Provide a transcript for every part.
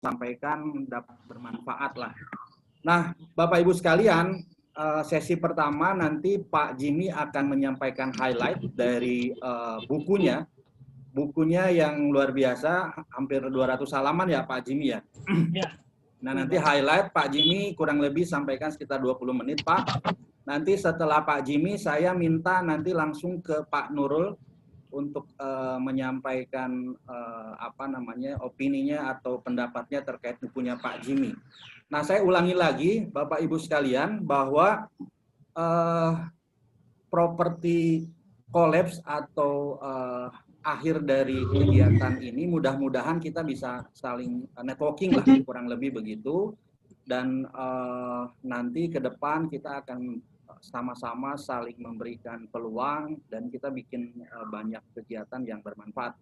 sampaikan dapat bermanfaat lah. Nah, Bapak Ibu sekalian, sesi pertama nanti Pak Jimmy akan menyampaikan highlight dari bukunya. Bukunya yang luar biasa, hampir 200 halaman ya Pak Jimmy ya? Ya. Nah, nanti highlight Pak Jimmy kurang lebih sampaikan sekitar 20 menit Pak. Nanti setelah Pak Jimmy, saya minta nanti langsung ke Pak Nurul untuk menyampaikan opininya atau pendapatnya terkait bukunya Pak Jimmy. Nah, saya ulangi lagi Bapak Ibu sekalian bahwa properti kolaps atau akhir dari kegiatan ini mudah-mudahan kita bisa saling networking lah kurang lebih begitu, dan nanti ke depan kita akan sama-sama saling memberikan peluang dan kita bikin banyak kegiatan yang bermanfaat.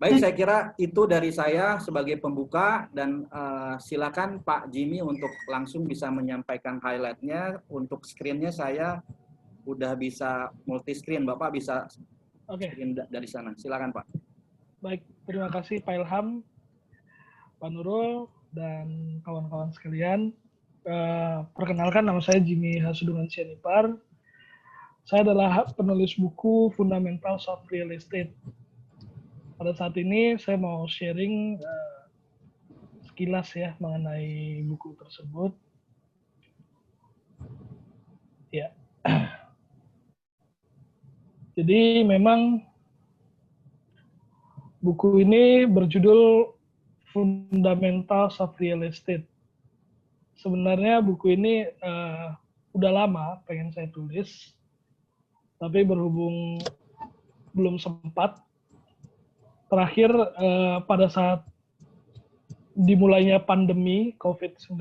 Baik, saya kira itu dari saya sebagai pembuka, dan silakan Pak Jimmy untuk langsung bisa menyampaikan highlight-nya. Untuk screen-nya saya udah bisa multi screen, Bapak bisa screen dari sana. Silakan Pak. Baik, terima kasih Pak Ilham, Pak Nurul, dan kawan-kawan sekalian. Perkenalkan, nama saya Jimmy Hasudungan Sianipar. Saya adalah penulis buku Fundamentals of Real Estate. Pada saat ini saya mau sharing sekilas ya mengenai buku tersebut. Ya. Jadi memang buku ini berjudul Fundamentals of Real Estate. Sebenarnya buku ini udah lama pengen saya tulis, tapi berhubung belum sempat. Terakhir pada saat dimulainya pandemi COVID-19,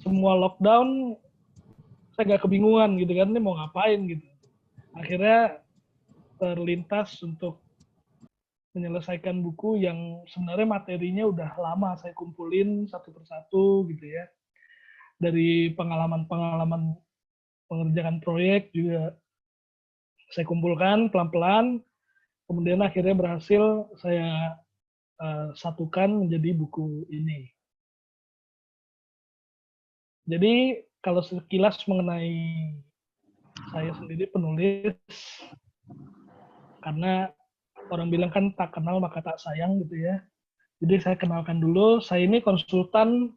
semua lockdown, saya agak kebingungan gitu kan, ini mau ngapain gitu. Akhirnya terlintas untuk menyelesaikan buku yang sebenarnya materinya udah lama saya kumpulin satu persatu gitu ya. Dari pengalaman-pengalaman pengerjaan proyek juga saya kumpulkan pelan-pelan, kemudian akhirnya berhasil saya satukan menjadi buku ini. Jadi kalau sekilas mengenai saya sendiri penulis, karena orang bilang kan tak kenal maka tak sayang gitu ya. Jadi saya kenalkan dulu, saya ini konsultan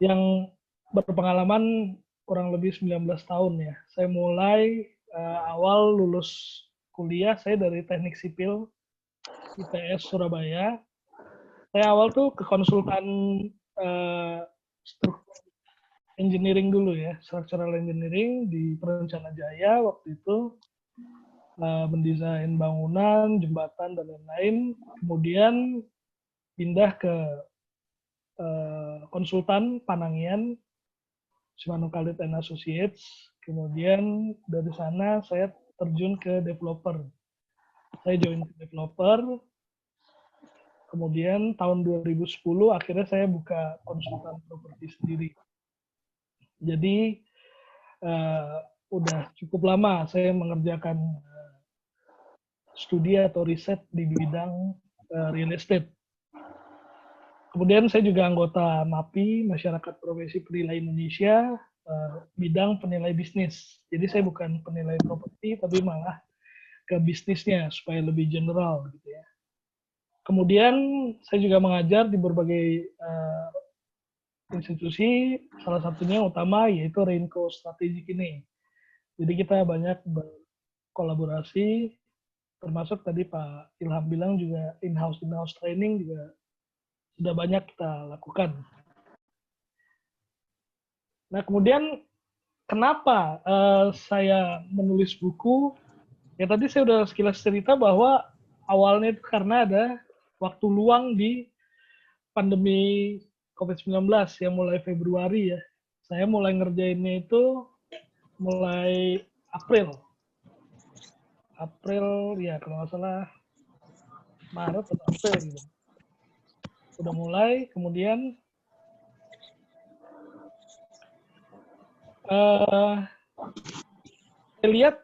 yang berpengalaman kurang lebih 19 tahun ya. Saya mulai awal lulus kuliah, saya dari Teknik Sipil ITS Surabaya. Saya awal tuh ke konsultan struktur engineering dulu ya, structural engineering di Perencana Jaya waktu itu, mendesain bangunan, jembatan, dan lain-lain. Kemudian pindah ke konsultan Panangian, Simano Khalid and Associates. Kemudian dari sana saya terjun ke developer. Saya join ke developer. Kemudian tahun 2010 akhirnya saya buka konsultan properti sendiri. Jadi udah cukup lama saya mengerjakan studi atau riset di bidang real estate. Kemudian saya juga anggota MAPI, Masyarakat Profesi Penilai Indonesia, bidang penilai bisnis. Jadi saya bukan penilai properti, tapi malah ke bisnisnya supaya lebih general gitu ya. Kemudian saya juga mengajar di berbagai institusi, salah satunya yang utama yaitu Rainco Strategic ini. Jadi kita banyak berkolaborasi, termasuk tadi Pak Ilham bilang juga in-house training juga sudah banyak kita lakukan. Nah kemudian kenapa saya menulis buku? Ya tadi saya udah sekilas cerita bahwa awalnya itu karena ada waktu luang di pandemi COVID-19 yang mulai Februari ya. Saya mulai ngerjainnya itu mulai April ya kalau nggak salah Maret atau April gitu. Udah mulai, kemudian saya lihat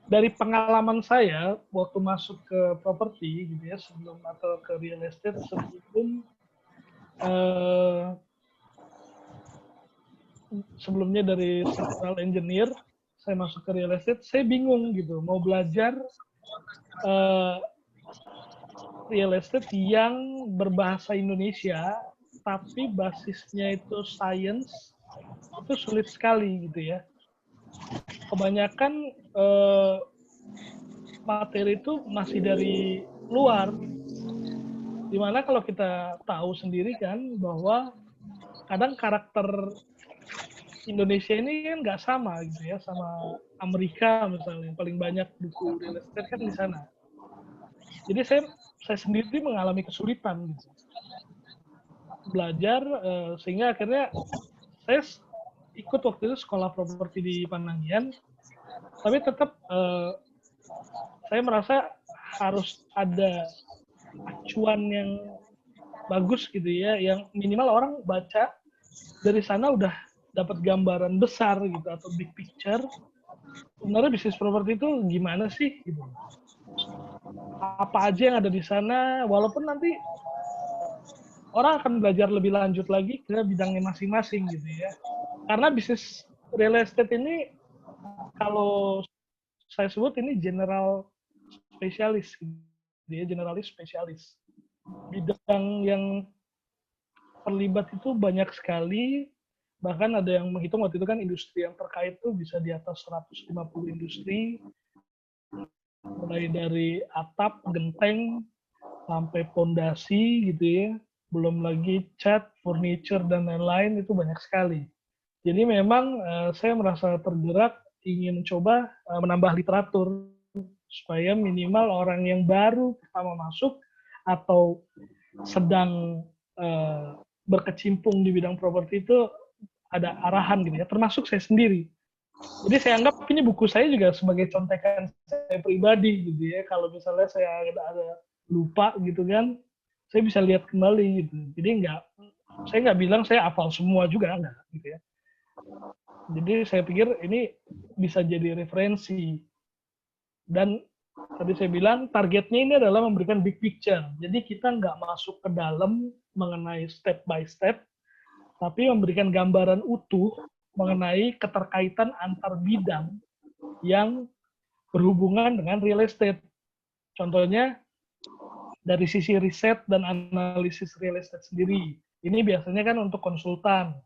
dari pengalaman saya waktu masuk ke properti gitu ya, sebelum atau ke real estate sebelum sebelumnya dari structural engineer saya masuk ke real estate, saya bingung gitu mau belajar real estate yang berbahasa Indonesia tapi basisnya itu science, itu sulit sekali gitu ya. Kebanyakan materi itu masih dari luar, dimana kalau kita tahu sendiri kan bahwa kadang karakter Indonesia ini kan nggak sama gitu ya, sama Amerika misalnya, yang paling banyak buku real estate kan di sana. Jadi saya sendiri mengalami kesulitan gitu belajar, sehingga akhirnya saya ikut waktu itu sekolah properti di Panangian, tapi tetap saya merasa harus ada acuan yang bagus gitu ya, yang minimal orang baca dari sana udah dapat gambaran besar gitu atau big picture. Sebenarnya bisnis properti itu gimana sih gitu. Apa aja yang ada di sana, walaupun nanti orang akan belajar lebih lanjut lagi ke bidangnya masing-masing gitu ya. Karena bisnis real estate ini kalau saya sebut ini general spesialis gitu ya, generalis spesialis. Bidang yang terlibat itu banyak sekali, bahkan ada yang menghitung waktu itu kan industri yang terkait itu bisa di atas 150 industri, mulai dari atap, genteng, sampai pondasi gitu ya, belum lagi cat, furniture, dan lain-lain, itu banyak sekali. Jadi memang saya merasa tergerak ingin coba menambah literatur, supaya minimal orang yang baru pertama masuk atau sedang berkecimpung di bidang properti itu ada arahan gitu ya, termasuk saya sendiri. Jadi saya anggap ini buku saya juga sebagai contekan saya pribadi gitu ya. Kalau misalnya saya ada lupa gitu kan, saya bisa lihat kembali gitu. Jadi saya nggak bilang saya hafal semua juga, enggak gitu ya. Jadi saya pikir ini bisa jadi referensi. Dan tadi saya bilang targetnya ini adalah memberikan big picture. Jadi kita nggak masuk ke dalam mengenai step by step, tapi memberikan gambaran utuh mengenai keterkaitan antar bidang yang berhubungan dengan real estate. Contohnya dari sisi riset dan analisis real estate sendiri. Ini biasanya kan untuk konsultan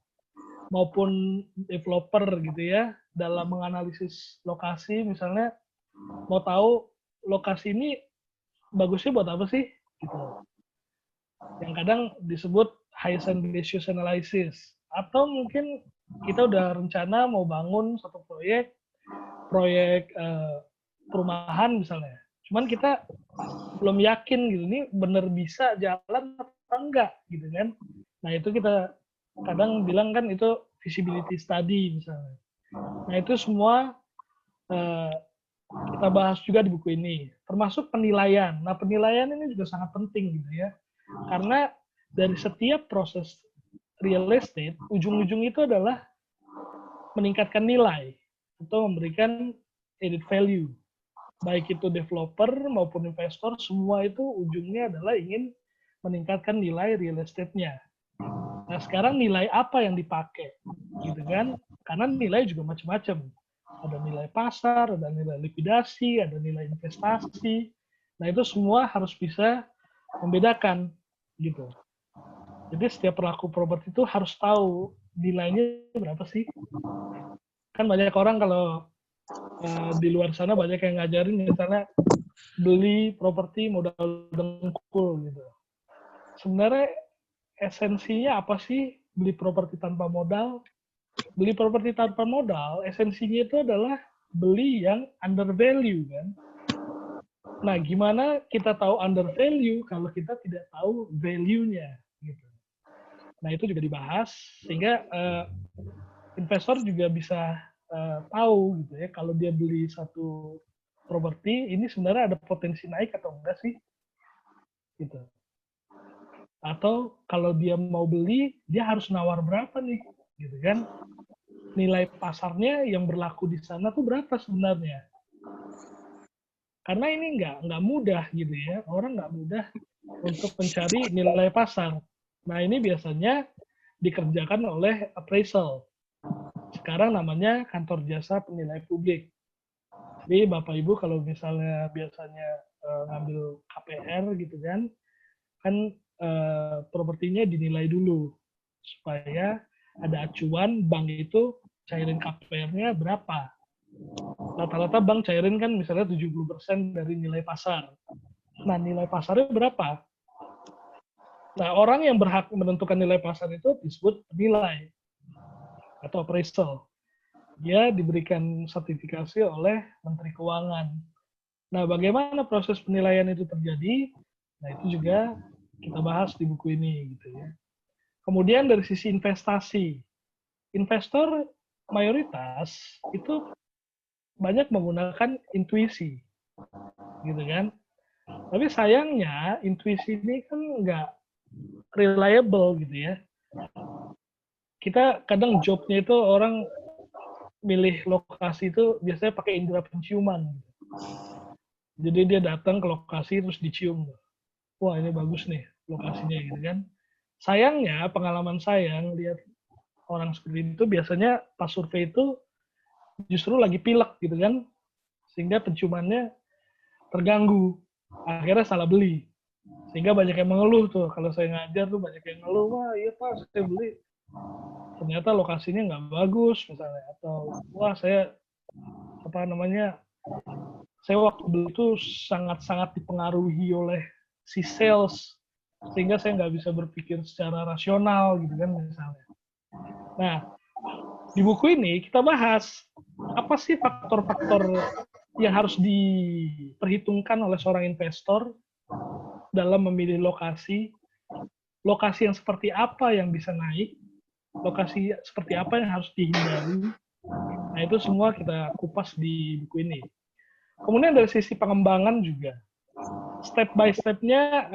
maupun developer gitu ya, dalam menganalisis lokasi misalnya mau tahu lokasi ini bagusnya buat apa sih gitu. Yang kadang disebut highest and best use analysis, atau mungkin kita udah rencana mau bangun satu proyek perumahan misalnya, cuman kita belum yakin gitu ini bener bisa jalan apa enggak gitu kan. Nah itu kita kadang bilang kan itu feasibility study misalnya. Nah itu semua kita bahas juga di buku ini, termasuk penilaian. Nah penilaian ini juga sangat penting gitu ya, karena dari setiap proses real estate, ujung-ujung itu adalah meningkatkan nilai atau memberikan added value. Baik itu developer maupun investor, semua itu ujungnya adalah ingin meningkatkan nilai real estate-nya. Nah sekarang nilai apa yang dipakai? Gitu kan? Karena nilai juga macam-macam. Ada nilai pasar, ada nilai likuidasi, ada nilai investasi. Nah itu semua harus bisa membedakan gitu. Jadi setiap pelaku properti itu harus tahu nilainya berapa sih. Kan banyak orang kalau di luar sana banyak yang ngajarin misalnya beli properti modal dengkul gitu. Sebenarnya esensinya apa sih beli properti tanpa modal? Beli properti tanpa modal, esensinya itu adalah beli yang under value kan. Nah, gimana kita tahu under value kalau kita tidak tahu value-nya gitu. Nah, itu juga dibahas sehingga investor juga bisa tahu gitu ya kalau dia beli satu properti ini sebenarnya ada potensi naik atau enggak sih gitu. Atau kalau dia mau beli dia harus nawar berapa nih gitu kan. Nilai pasarnya yang berlaku di sana tuh berapa sebenarnya. Karena ini nggak mudah gitu ya, orang nggak mudah untuk mencari nilai pasar. Nah ini biasanya dikerjakan oleh appraisal. Sekarang namanya kantor jasa penilai publik. Jadi Bapak Ibu kalau misalnya biasanya ngambil KPR gitu kan propertinya dinilai dulu supaya ada acuan bank itu cairin KPR-nya berapa. Rata-rata bank cairin kan misalnya 70% dari nilai pasar. Nah, nilai pasarnya berapa? Nah, orang yang berhak menentukan nilai pasar itu disebut penilai atau appraisal. Dia diberikan sertifikasi oleh Menteri Keuangan. Nah, bagaimana proses penilaian itu terjadi? Nah, itu juga kita bahas di buku ini gitu ya. Kemudian dari sisi investasi, investor mayoritas itu banyak menggunakan intuisi, gitu kan. Tapi sayangnya intuisi ini kan nggak reliable gitu ya. Kita kadang jobnya itu orang milih lokasi itu biasanya pakai indera penciuman. Jadi dia datang ke lokasi terus dicium. Wah ini bagus nih lokasinya gitu kan. Sayangnya pengalaman saya ngelihat orang seperti itu biasanya pas survei itu justru lagi pilek gitu kan. Sehingga penciumannya terganggu. Akhirnya salah beli. Sehingga banyak yang mengeluh tuh. Kalau saya ngajar tuh banyak yang ngeluh, wah iya Pak saya beli. Ternyata lokasinya nggak bagus misalnya. Atau wah saya saya waktu beli itu sangat-sangat dipengaruhi oleh si sales. Sehingga saya nggak bisa berpikir secara rasional gitu kan misalnya. Nah, di buku ini kita bahas apa sih faktor-faktor yang harus diperhitungkan oleh seorang investor dalam memilih lokasi yang seperti apa yang bisa naik, lokasi seperti apa yang harus dihindari. Nah, itu semua kita kupas di buku ini. Kemudian dari sisi pengembangan juga, step by step-nya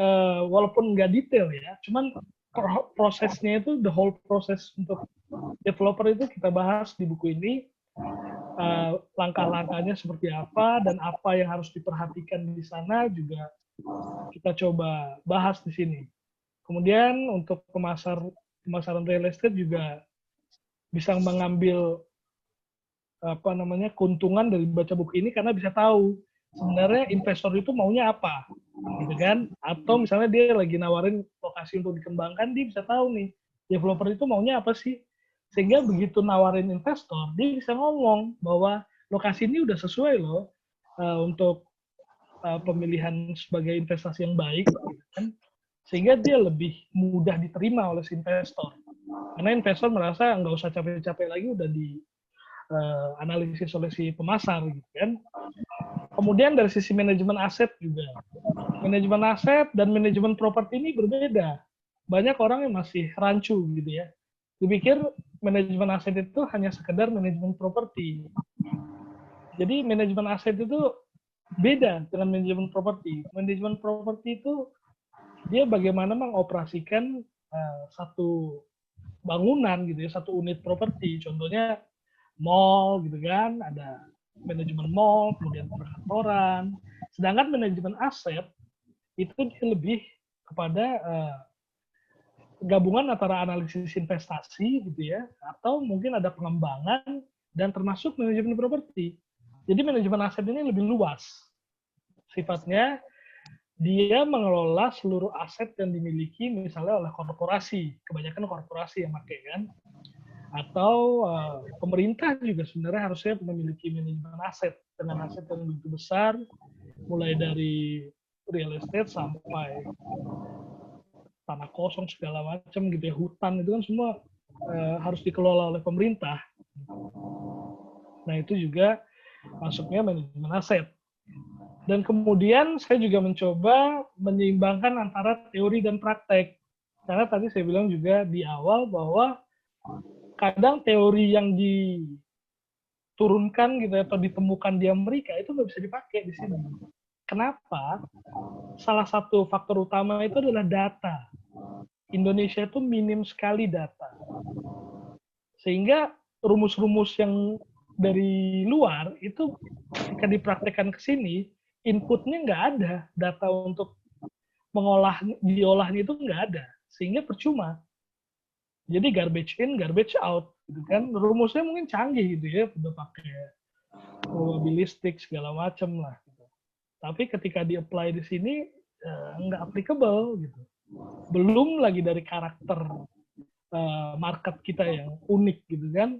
walaupun nggak detail ya, cuman prosesnya itu the whole process untuk developer itu kita bahas di buku ini. Langkah-langkahnya seperti apa dan apa yang harus diperhatikan di sana juga kita coba bahas di sini. Kemudian untuk pemasaran real estate juga bisa mengambil keuntungan dari baca buku ini karena bisa tahu sebenarnya investor itu maunya apa, gitu kan? Atau misalnya dia lagi nawarin lokasi untuk dikembangkan, dia bisa tahu nih developer itu maunya apa sih, sehingga begitu nawarin investor dia bisa ngomong bahwa lokasi ini udah sesuai loh untuk pemilihan sebagai investasi yang baik, gitu kan? Sehingga dia lebih mudah diterima oleh si investor. Karena investor merasa nggak usah capek-capek lagi udah di analisis oleh si pemasar gitu kan. Kemudian dari sisi manajemen aset juga. Manajemen aset dan manajemen properti ini berbeda. Banyak orang yang masih rancu gitu ya. Dipikir manajemen aset itu hanya sekedar manajemen properti. Jadi manajemen aset itu beda dengan manajemen properti. Manajemen properti itu dia bagaimana mengoperasikan satu bangunan gitu ya, satu unit properti. Contohnya mall gitu kan, ada manajemen mall, kemudian perkantoran. Sedangkan manajemen aset itu lebih kepada gabungan antara analisis investasi gitu ya, atau mungkin ada pengembangan dan termasuk manajemen properti. Jadi manajemen aset ini lebih luas sifatnya. Dia mengelola seluruh aset yang dimiliki misalnya oleh korporasi, kebanyakan korporasi yang pakai kan, atau pemerintah juga sebenarnya harusnya memiliki manajemen aset dengan aset yang begitu besar, mulai dari real estate sampai tanah kosong segala macam gitu ya, hutan itu kan semua harus dikelola oleh pemerintah. Nah itu juga masuknya manajemen aset. Dan kemudian saya juga mencoba menyeimbangkan antara teori dan praktek. Karena tadi saya bilang juga di awal bahwa kadang teori yang diturunkan gitu atau ditemukan di Amerika itu nggak bisa dipakai di sini. Kenapa? Salah satu faktor utama itu adalah data. Indonesia itu minim sekali data. Sehingga rumus-rumus yang dari luar itu ketika dipraktekkan ke sini inputnya nggak ada, data untuk diolahnya itu nggak ada, sehingga percuma. Jadi garbage in, garbage out, gitu kan. Rumusnya mungkin canggih gitu ya, udah pakai probabilistik segala macam lah. Gitu. Tapi ketika di-apply di sini nggak applicable gitu. Belum lagi dari karakter market kita yang unik gitu kan.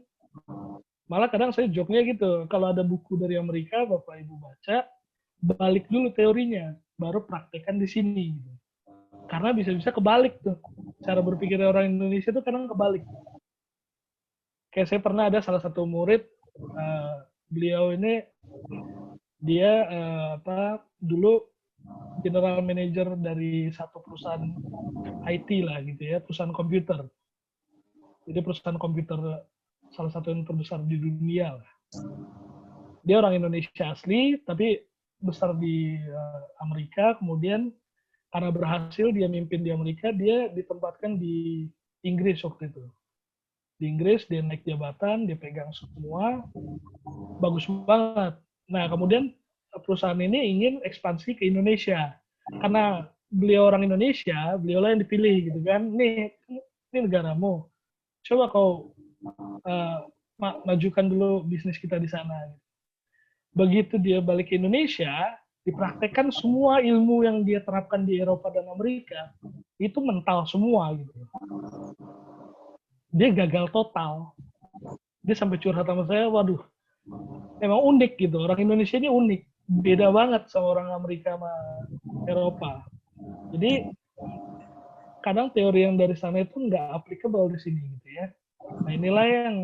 Malah kadang saya joke-nya gitu, kalau ada buku dari Amerika, Bapak Ibu baca, balik dulu teorinya, baru praktekkan di sini. Gitu. Karena bisa-bisa kebalik tuh. Cara berpikir orang Indonesia tuh kadang kebalik. Kayak saya pernah ada salah satu murid, beliau ini, dia dulu general manager dari satu perusahaan IT lah gitu ya, perusahaan komputer. Jadi perusahaan komputer salah satu yang terbesar di dunia lah. Dia orang Indonesia asli, tapi besar di Amerika. Kemudian karena berhasil dia mimpin di Amerika, dia ditempatkan di Inggris waktu itu. Di Inggris dia naik jabatan, dia pegang semua, bagus banget. Nah kemudian perusahaan ini ingin ekspansi ke Indonesia. Karena beliau orang Indonesia, beliau lah yang dipilih gitu kan. Ini negaramu, coba kau majukan dulu bisnis kita di sana. Begitu dia balik ke Indonesia, dipraktekkan semua ilmu yang dia terapkan di Eropa dan Amerika, itu mental semua gitu. Dia gagal total. Dia sampai curhat sama saya, waduh, emang unik gitu. Orang Indonesia ini unik. Beda banget sama orang Amerika sama Eropa. Jadi, kadang teori yang dari sana itu nggak applicable di sini gitu ya. Nah inilah yang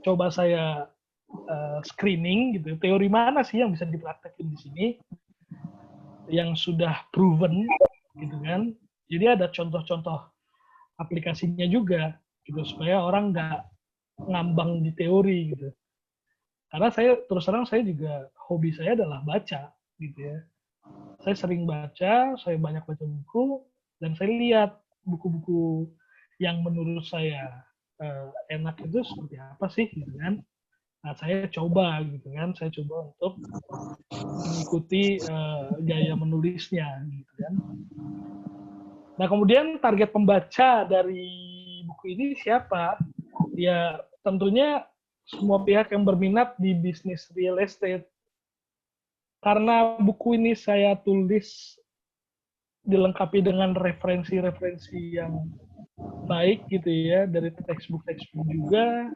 coba saya screening gitu. Teori mana sih yang bisa dipraktekin di sini yang sudah proven gitu kan. Jadi ada contoh-contoh aplikasinya juga gitu supaya orang nggak ngambang di teori gitu. Karena saya terus terang saya juga hobi saya adalah baca gitu ya. Saya sering baca, saya banyak baca buku dan saya lihat buku-buku yang menurut saya enak itu seperti apa sih gitu kan. Nah, saya coba gitu kan, saya coba untuk mengikuti gaya menulisnya gitu kan. Nah, kemudian target pembaca dari buku ini siapa? Ya, tentunya semua pihak yang berminat di bisnis real estate. Karena buku ini saya tulis dilengkapi dengan referensi-referensi yang baik gitu ya, dari textbook juga,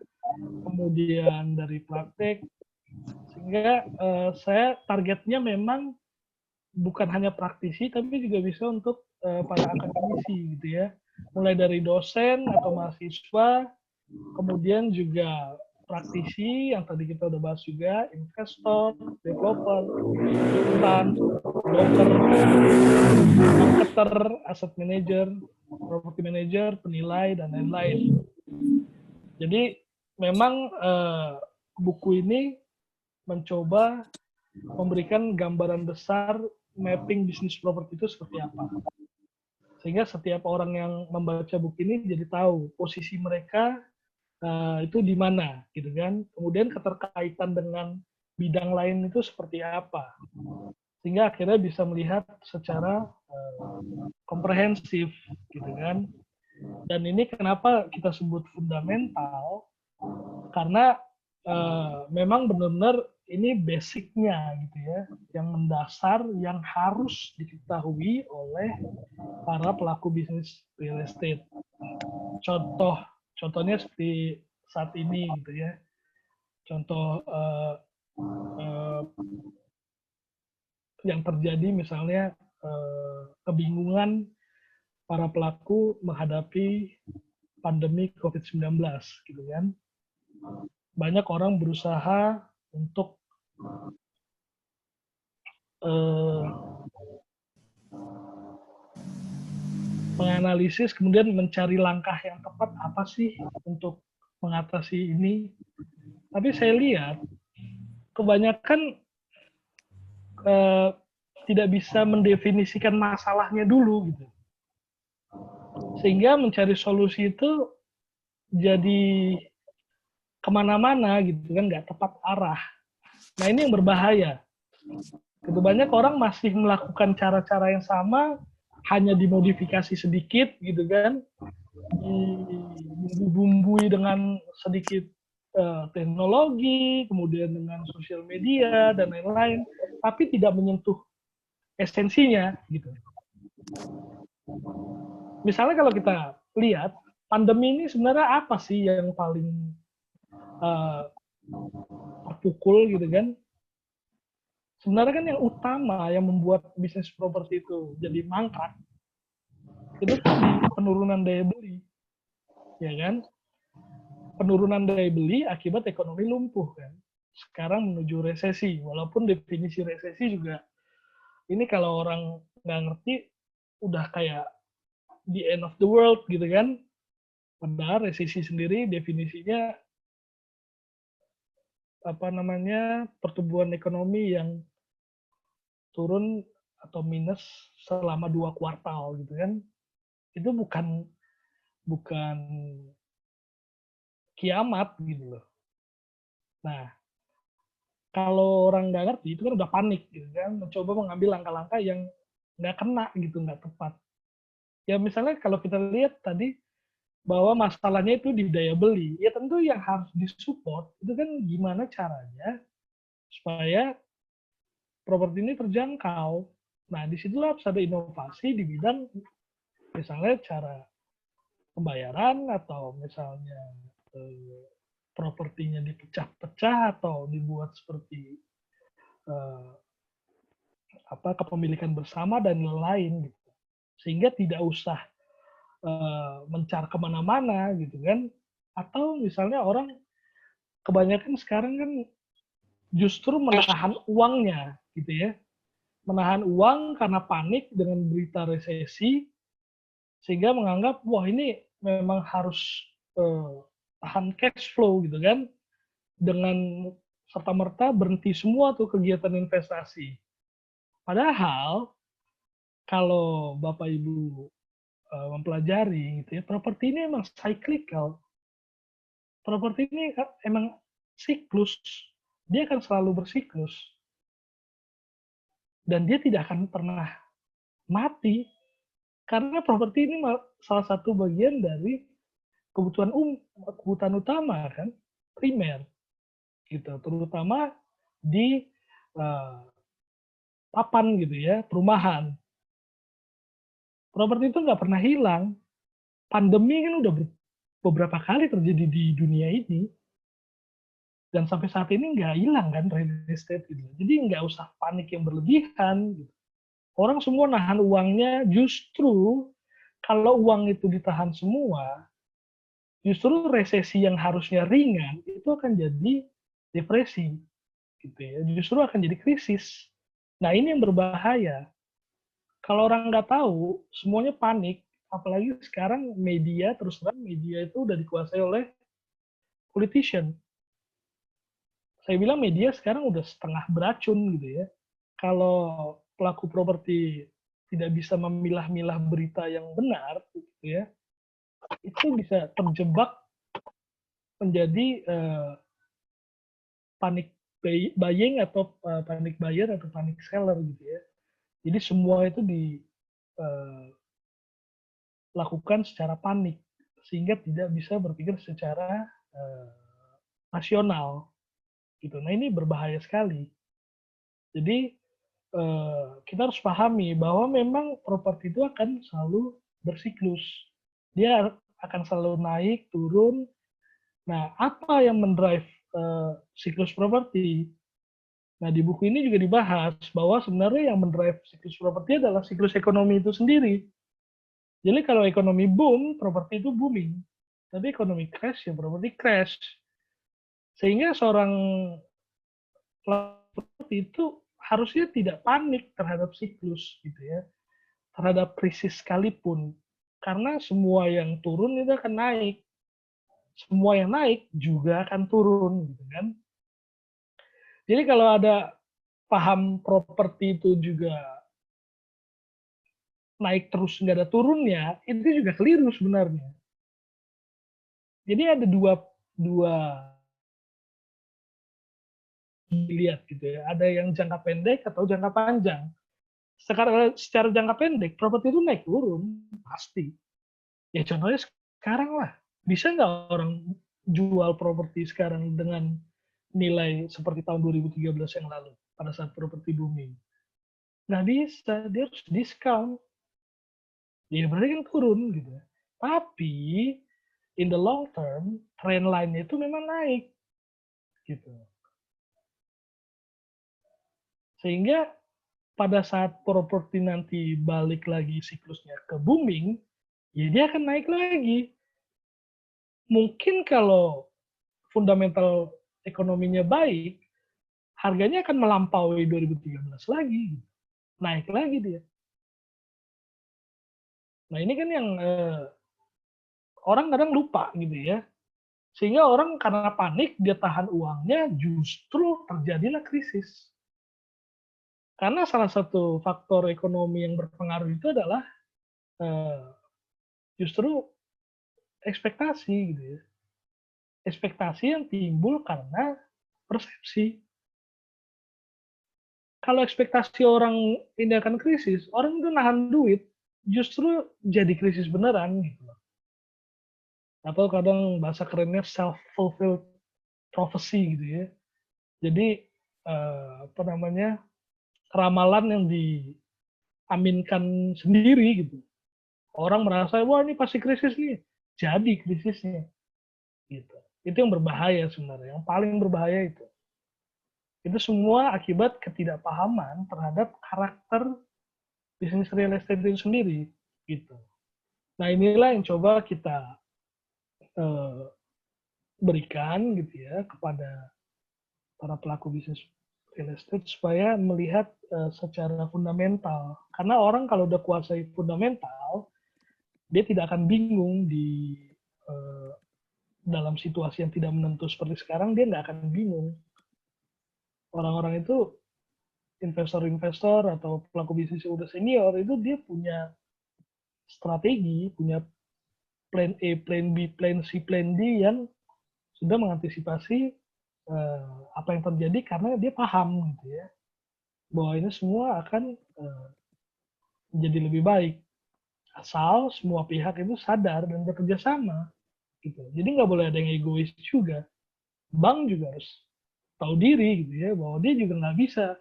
kemudian dari praktek, sehingga saya targetnya memang bukan hanya praktisi tapi juga bisa untuk para akademisi gitu ya, mulai dari dosen atau mahasiswa, kemudian juga praktisi yang tadi kita udah bahas juga, investor, developer, konsultan, broker, marketer, asset manager, property manager, penilai dan lain-lain. Jadi memang buku ini mencoba memberikan gambaran besar mapping bisnis properti itu seperti apa. Sehingga setiap orang yang membaca buku ini jadi tahu posisi mereka itu di mana, gitu kan. Kemudian keterkaitan dengan bidang lain itu seperti apa. Sehingga akhirnya bisa melihat secara komprehensif, gitu kan. Dan ini kenapa kita sebut fundamental, karena memang benar-benar ini basicnya gitu ya, yang mendasar, yang harus diketahui oleh para pelaku bisnis real estate. Contohnya seperti saat ini gitu ya, contoh yang terjadi misalnya kebingungan para pelaku menghadapi pandemi COVID-19 gitu kan. Banyak orang berusaha untuk menganalisis, kemudian mencari langkah yang tepat apa sih untuk mengatasi ini. Tapi saya lihat kebanyakan tidak bisa mendefinisikan masalahnya dulu gitu. Sehingga mencari solusi itu jadi kemana-mana gitu kan, nggak tepat arah. Nah ini yang berbahaya. Gitu, banyak orang masih melakukan cara-cara yang sama, hanya dimodifikasi sedikit gitu kan, dibumbu-bumbui dengan sedikit teknologi, kemudian dengan sosial media dan lain-lain, tapi tidak menyentuh esensinya gitu. Misalnya kalau kita lihat pandemi ini sebenarnya apa sih yang paling terpukul gitu kan? Sebenarnya kan yang utama yang membuat bisnis properti itu jadi mangkrak itu kan di penurunan daya beli, ya kan? Penurunan daya beli akibat ekonomi lumpuh kan. Sekarang menuju resesi, walaupun definisi resesi juga ini kalau orang nggak ngerti udah kayak the end of the world gitu kan. Padahal resesi sendiri definisinya apa namanya, pertumbuhan ekonomi yang turun atau minus selama 2 kuartal gitu kan. Itu bukan bukan kiamat gitu loh. Nah, kalau orang nggak ngerti itu kan udah panik gitu kan, mencoba mengambil langkah-langkah yang nggak kena gitu, nggak tepat. Ya misalnya kalau kita lihat tadi bahwa masalahnya itu di daya beli, ya tentu yang harus disupport itu kan gimana caranya supaya properti ini terjangkau. Nah, disitulah harus ada inovasi di bidang misalnya cara pembayaran atau misalnya propertinya dipecah-pecah atau dibuat seperti eh, apa kepemilikan bersama dan lain-lain gitu. Sehingga tidak usah mencar kemana-mana gitu kan. Atau misalnya orang kebanyakan sekarang kan justru menahan uangnya gitu ya. Menahan uang karena panik dengan berita resesi sehingga menganggap wah ini memang harus eh, tahan cash flow gitu kan dengan serta merta berhenti semua tuh kegiatan investasi. Padahal kalau Bapak Ibu mempelajari gitu ya, properti ini emang cyclical. Properti ini emang siklus. Dia akan selalu bersiklus dan dia tidak akan pernah mati karena properti ini salah satu bagian dari kebutuhan utama kan, primer gitu, terutama di uh, papan gitu ya, perumahan. Properti itu nggak pernah hilang. Pandemi kan udah beberapa kali terjadi di dunia ini dan sampai saat ini nggak hilang kan real estate gitu. Jadi nggak usah panik yang berlebihan. Gitu. Orang semua nahan uangnya, justru kalau uang itu ditahan semua, justru resesi yang harusnya ringan itu akan jadi depresi, gitu ya. Justru akan jadi krisis. Nah ini yang berbahaya. Kalau orang nggak tahu, semuanya panik. Apalagi sekarang media, terus terang media itu udah dikuasai oleh politician. Saya bilang media sekarang udah setengah beracun gitu ya. Kalau pelaku properti tidak bisa memilah-milah berita yang benar, gitu ya, itu bisa terjebak menjadi panic buying atau panic buyer atau panic seller gitu ya. Jadi semua itu dilakukan secara panik sehingga tidak bisa berpikir secara rasional gitu. Nah ini berbahaya sekali. Jadi kita harus pahami bahwa memang properti itu akan selalu bersiklus. Dia akan selalu naik, turun. Nah, apa yang mendrive siklus properti? Nah, di buku ini juga dibahas bahwa sebenarnya yang mendrive siklus properti adalah siklus ekonomi itu sendiri. Jadi kalau ekonomi boom, properti itu booming. Tapi ekonomi crash, ya properti crash. Sehingga seorang properti itu harusnya tidak panik terhadap siklus gitu ya. Terhadap krisis sekalipun. Karena semua yang turun itu akan naik. Semua yang naik juga akan turun gitu kan. Jadi kalau ada paham properti itu juga naik terus nggak ada turunnya, itu juga keliru sebenarnya. Jadi ada dua dilihat gitu ya. Ada yang jangka pendek atau jangka panjang. Secara jangka pendek, properti itu naik turun, pasti. Ya contohnya sekarang lah. Bisa nggak orang jual properti sekarang dengan nilai seperti tahun 2013 yang lalu, pada saat properti booming? Nggak bisa, dia harus discount. Ya berarti kan turun gitu. Tapi, in the long term, trend line-nya itu memang naik. Gitu. Sehingga pada saat properti nanti balik lagi siklusnya ke booming, ya dia akan naik lagi. Mungkin kalau fundamental ekonominya baik, harganya akan melampaui 2013 lagi. Naik lagi dia. Nah ini kan yang orang kadang lupa gitu ya. Sehingga orang karena panik, dia tahan uangnya, justru terjadilah krisis. Karena salah satu faktor ekonomi yang berpengaruh itu adalah eh, justru ekspektasi gitu ya. Ekspektasi yang timbul karena persepsi. Kalau ekspektasi orang ini akan krisis, orang itu nahan duit, justru jadi krisis beneran gitu. Atau kadang bahasa kerennya self-fulfilled prophecy gitu ya. Jadi apa namanya, ramalan yang diaminkan sendiri gitu. Orang merasa, wah ini pasti krisis nih. Jadi krisisnya. Gitu. Itu yang berbahaya sebenarnya. Yang paling berbahaya itu. Itu semua akibat ketidakpahaman terhadap karakter bisnis real estate itu sendiri. Gitu. Nah inilah yang coba kita eh, berikan gitu ya kepada para pelaku bisnis real estate supaya melihat secara fundamental. Karena orang kalau udah kuasai fundamental, dia tidak akan bingung di eh, dalam situasi yang tidak menentu seperti sekarang, dia nggak akan bingung. Orang-orang itu, investor-investor atau pelaku bisnis yang udah senior, itu dia punya strategi, punya plan A, plan B, plan C, plan D yang sudah mengantisipasi apa yang terjadi karena dia paham gitu ya bahwa ini semua akan menjadi lebih baik asal semua pihak itu sadar dan bekerja sama gitu. Jadi nggak boleh ada yang egois juga. Bank juga harus tahu diri gitu ya bahwa dia juga nggak bisa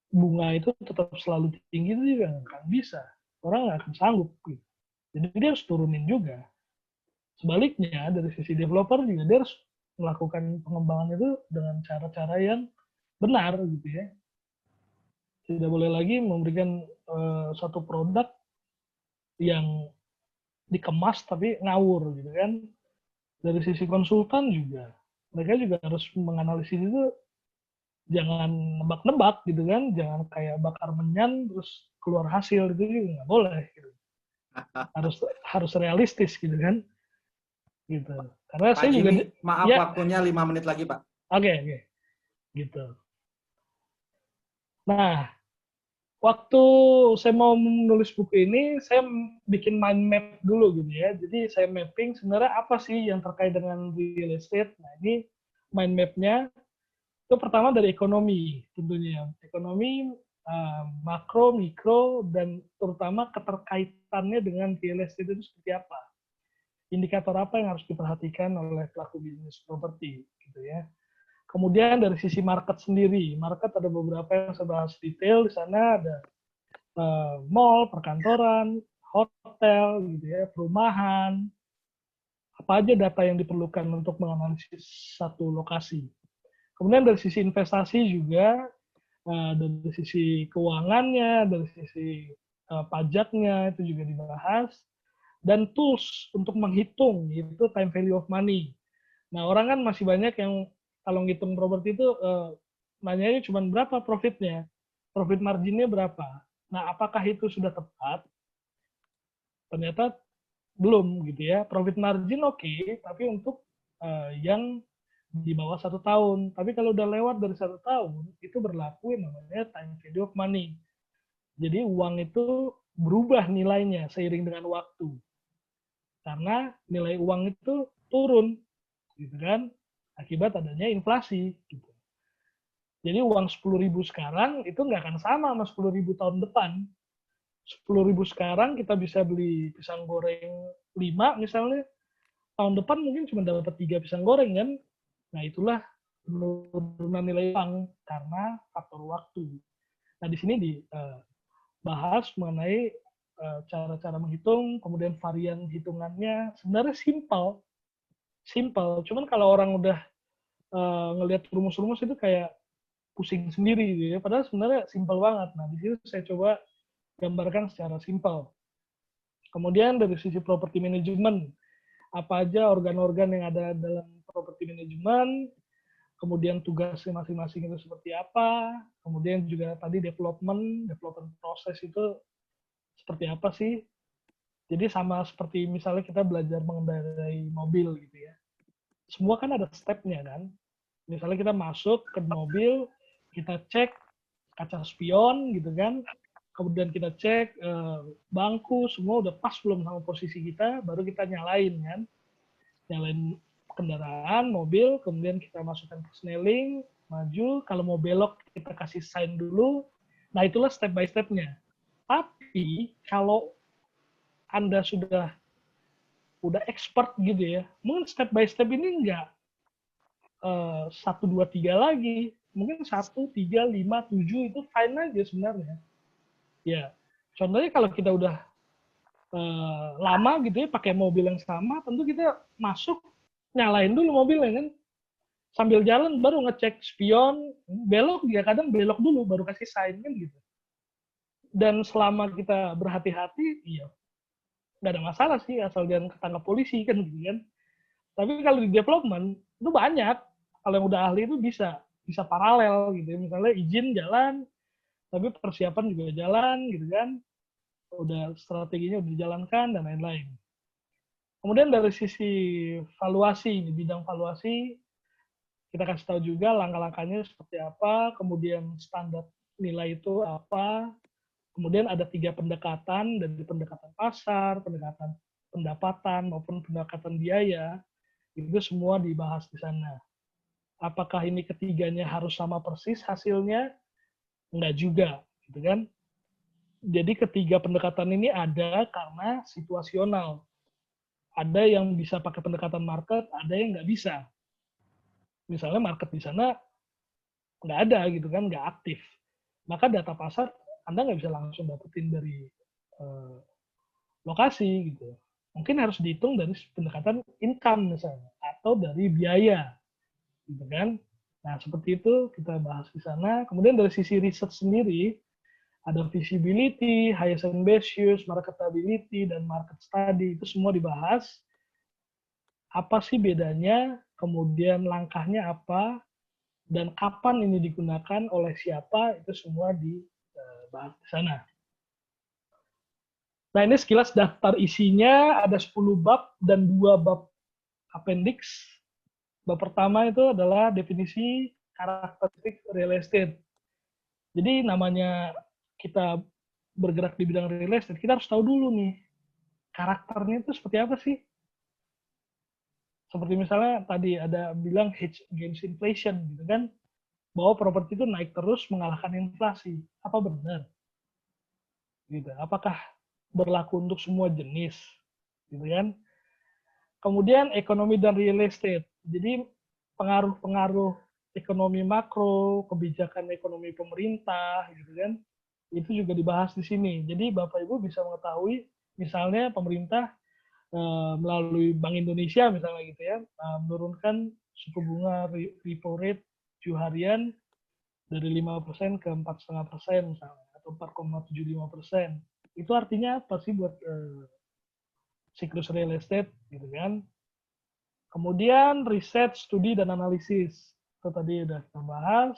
bunga itu tetap selalu tinggi itu juga nggak akan bisa. Orang nggak akan sanggup gitu. Jadi dia harus turunin juga. Sebaliknya dari sisi developer juga dia harus melakukan pengembangan itu dengan cara-cara yang benar gitu ya. Tidak boleh lagi memberikan satu produk yang dikemas tapi ngawur gitu kan. Dari sisi konsultan juga mereka juga harus menganalisis itu, jangan nebak-nebak gitu kan, jangan kayak bakar menyan terus keluar hasil itu juga nggak boleh gitu. harus harus realistis gitu kan gitu. Karena Pak saya juga Jimmy, maaf ya waktunya 5 menit lagi Pak. oke gitu. Nah, waktu saya mau menulis buku ini, saya bikin mind map dulu gitu ya. Jadi saya mapping sebenarnya apa sih yang terkait dengan real estate. Nah ini mind map-nya itu pertama dari ekonomi tentunya. Ekonomi makro, mikro, dan terutama keterkaitannya dengan real estate itu seperti apa. Indikator apa yang harus diperhatikan oleh pelaku bisnis properti gitu ya. Kemudian dari sisi market sendiri, market ada beberapa yang saya bahas detail di sana, ada mall, perkantoran, hotel, gitu ya, perumahan, apa aja data yang diperlukan untuk menganalisis satu lokasi. Kemudian dari sisi investasi juga, dari sisi keuangannya, dari sisi pajaknya itu juga dibahas, dan tools untuk menghitung, yaitu time value of money. Nah orang kan masih banyak yang kalau ngitung properti itu nanyanya cuma berapa profitnya, profit marginnya berapa. Nah apakah itu sudah tepat? Ternyata belum gitu ya. Profit margin oke, tapi untuk yang di bawah 1 tahun. Tapi kalau udah lewat dari 1 tahun, itu berlaku yang namanya time value of money. Jadi uang itu berubah nilainya seiring dengan waktu. Karena nilai uang itu turun, gitu kan, akibat adanya inflasi. Gitu. Jadi uang 10.000 sekarang itu nggak akan sama 10.000 tahun depan. 10.000 sekarang kita bisa beli pisang goreng 5 misalnya, tahun depan mungkin cuma dapat 3 pisang goreng kan. Nah itulah penurunan nilai uang karena faktor waktu. Nah di sini dibahas mengenai cara-cara menghitung, kemudian varian hitungannya sebenarnya simple. Cuman kalau orang udah ngelihat rumus-rumus itu kayak pusing sendiri gitu ya. Padahal sebenarnya simple banget. Nah di sini saya coba gambarkan secara simple. Kemudian dari sisi property management, apa aja organ-organ yang ada dalam property management, kemudian tugasnya masing-masing itu seperti apa, kemudian juga tadi development proses itu seperti apa sih. Jadi sama seperti misalnya kita belajar mengendarai mobil gitu ya. Semua kan ada stepnya kan. Misalnya kita masuk ke mobil, kita cek kaca spion gitu kan, kemudian kita cek bangku semua udah pas belum sama posisi kita, baru kita nyalain kan, nyalain kendaraan mobil, kemudian kita masukkan persneling, maju, kalau mau belok kita kasih sign dulu. Nah itulah step by stepnya. Tapi kalau Anda udah expert gitu ya, mungkin step by step ini enggak 1, 2, 3 lagi, mungkin 1, 3, 5, 7 itu fine aja sebenarnya. Ya, contohnya kalau kita udah lama gitu ya pakai mobil yang sama, tentu kita masuk nyalain dulu mobilnya kan, sambil jalan baru ngecek spion, belok dia kadang belok dulu baru kasih sign kan gitu. Dan selama kita berhati-hati, iya nggak ada masalah sih asal jangan ketangkap polisi kan gitu kan. Tapi kalau di development itu banyak, kalau yang udah ahli itu bisa paralel gitu ya. Misalnya izin jalan, tapi persiapan juga jalan gitu kan, udah strateginya udah dijalankan dan lain-lain. Kemudian dari sisi valuasi, di bidang valuasi kita kasih tahu juga langkah-langkahnya seperti apa, kemudian standar nilai itu apa, kemudian ada 3 pendekatan, dari pendekatan pasar, pendekatan pendapatan maupun pendekatan biaya, itu semua dibahas di sana. Apakah ini ketiganya harus sama persis hasilnya? Enggak juga, gitu kan? Jadi ketiga pendekatan ini ada karena situasional. Ada yang bisa pakai pendekatan market, ada yang nggak bisa. Misalnya market di sana nggak ada gitu kan, nggak aktif. Maka data pasar Anda nggak bisa langsung dapetin dari lokasi gitu. Mungkin harus dihitung dari pendekatan income misalnya, atau dari biaya, gitu kan. Nah seperti itu kita bahas di sana. Kemudian dari sisi riset sendiri, ada visibility, highest and best use, marketability, dan market study, itu semua dibahas. Apa sih bedanya, kemudian langkahnya apa, dan kapan ini digunakan oleh siapa, itu semua dibahas di sana. Nah ini sekilas daftar isinya, ada 10 bab dan 2 bab appendix. Bab pertama itu adalah definisi karakteristik real estate. Jadi namanya kita bergerak di bidang real estate, kita harus tahu dulu nih, karakternya itu seperti apa sih? Seperti misalnya tadi ada bilang hedge against inflation, gitu kan? Bahwa properti itu naik terus mengalahkan inflasi. Apa benar? Gitu. Apakah berlaku untuk semua jenis? Gitu kan? Kemudian ekonomi dan real estate. Jadi pengaruh-pengaruh ekonomi makro, kebijakan ekonomi pemerintah, gitu kan? Itu juga dibahas di sini. Jadi Bapak Ibu bisa mengetahui, misalnya pemerintah melalui Bank Indonesia misalnya gitu ya, menurunkan suku bunga repo rate 7 harian dari 5% ke 4,5% misalnya, atau 4,75%. Itu artinya apa sih buat siklus real estate gitu kan. Kemudian riset, studi, dan analisis. Itu tadi udah kita bahas.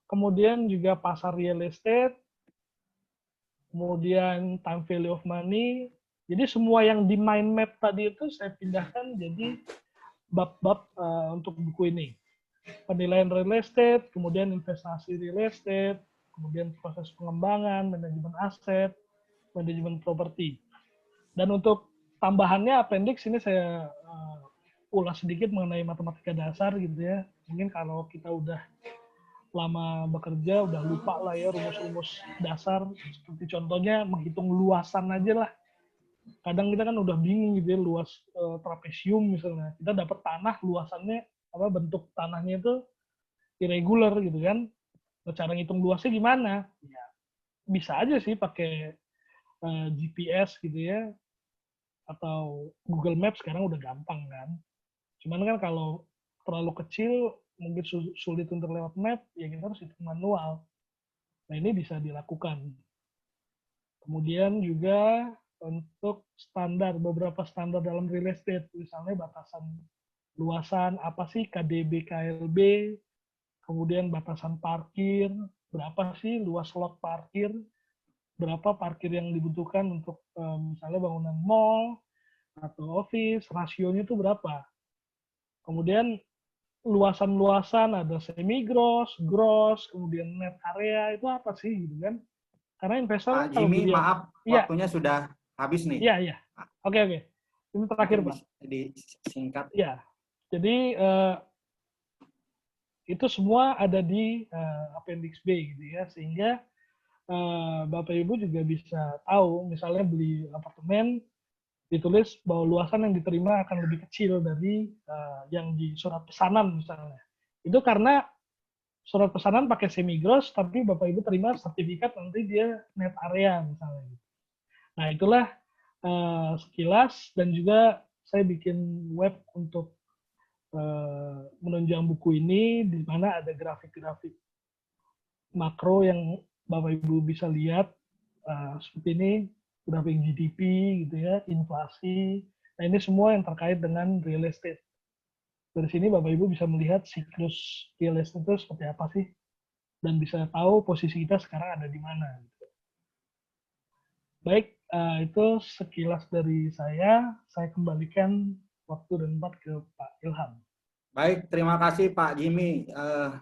Kemudian juga pasar real estate, kemudian time value of money. Jadi semua yang di mind map tadi itu saya pindahkan jadi bab-bab untuk buku ini. Penilaian real estate, kemudian investasi real estate, kemudian proses pengembangan, manajemen aset, manajemen properti. Dan untuk tambahannya appendix ini saya ulas sedikit mengenai matematika dasar gitu ya. Mungkin kalau kita udah lama bekerja udah lupa lah ya rumus-rumus dasar, seperti contohnya menghitung luasan aja lah. Kadang kita kan udah bingung gitu ya, luas trapesium misalnya. Kita dapat tanah luasannya, bentuk tanahnya itu irregular gitu kan. Cara ngitung luasnya gimana? Ya, bisa aja sih pakai GPS gitu ya, atau Google Maps sekarang udah gampang kan. Cuman kan kalau terlalu kecil, mungkin sulit untuk lewat map, ya kita harus hitung manual. Nah ini bisa dilakukan. Kemudian juga untuk beberapa standar dalam real estate, misalnya batasan luasan, apa sih KDB, KLB, kemudian batasan parkir, berapa sih luas lot parkir, berapa parkir yang dibutuhkan untuk misalnya bangunan mall atau office, rasionya itu berapa. Kemudian luasan-luasan ada semi gross, gross, kemudian net area itu apa sih gitu kan? Karena investor Pak kalau Jimmy, beli, maaf, iya, waktunya sudah habis nih. iya. Oke. Ini terakhir, Mungkin Pak. bisa disingkat. Iya. Jadi itu semua ada di Appendix B gitu ya, sehingga Bapak Ibu juga bisa tahu, misalnya beli apartemen, ditulis bahwa luasan yang diterima akan lebih kecil dari yang di surat pesanan misalnya. Itu karena surat pesanan pakai semi gross, tapi Bapak Ibu terima sertifikat nanti dia net area misalnya. Nah itulah sekilas, dan juga saya bikin web untuk menunjang buku ini, di mana ada grafik-grafik makro yang Bapak Ibu bisa lihat seperti ini, grafik GDP gitu ya, inflasi. Nah ini semua yang terkait dengan real estate. Dari sini Bapak Ibu bisa melihat siklus real estate itu seperti apa sih, dan bisa tahu posisi kita sekarang ada di mana. Baik, itu sekilas dari saya. Saya kembalikan waktu dan tempat ke Pak Ilham. Baik, terima kasih Pak Jimmy.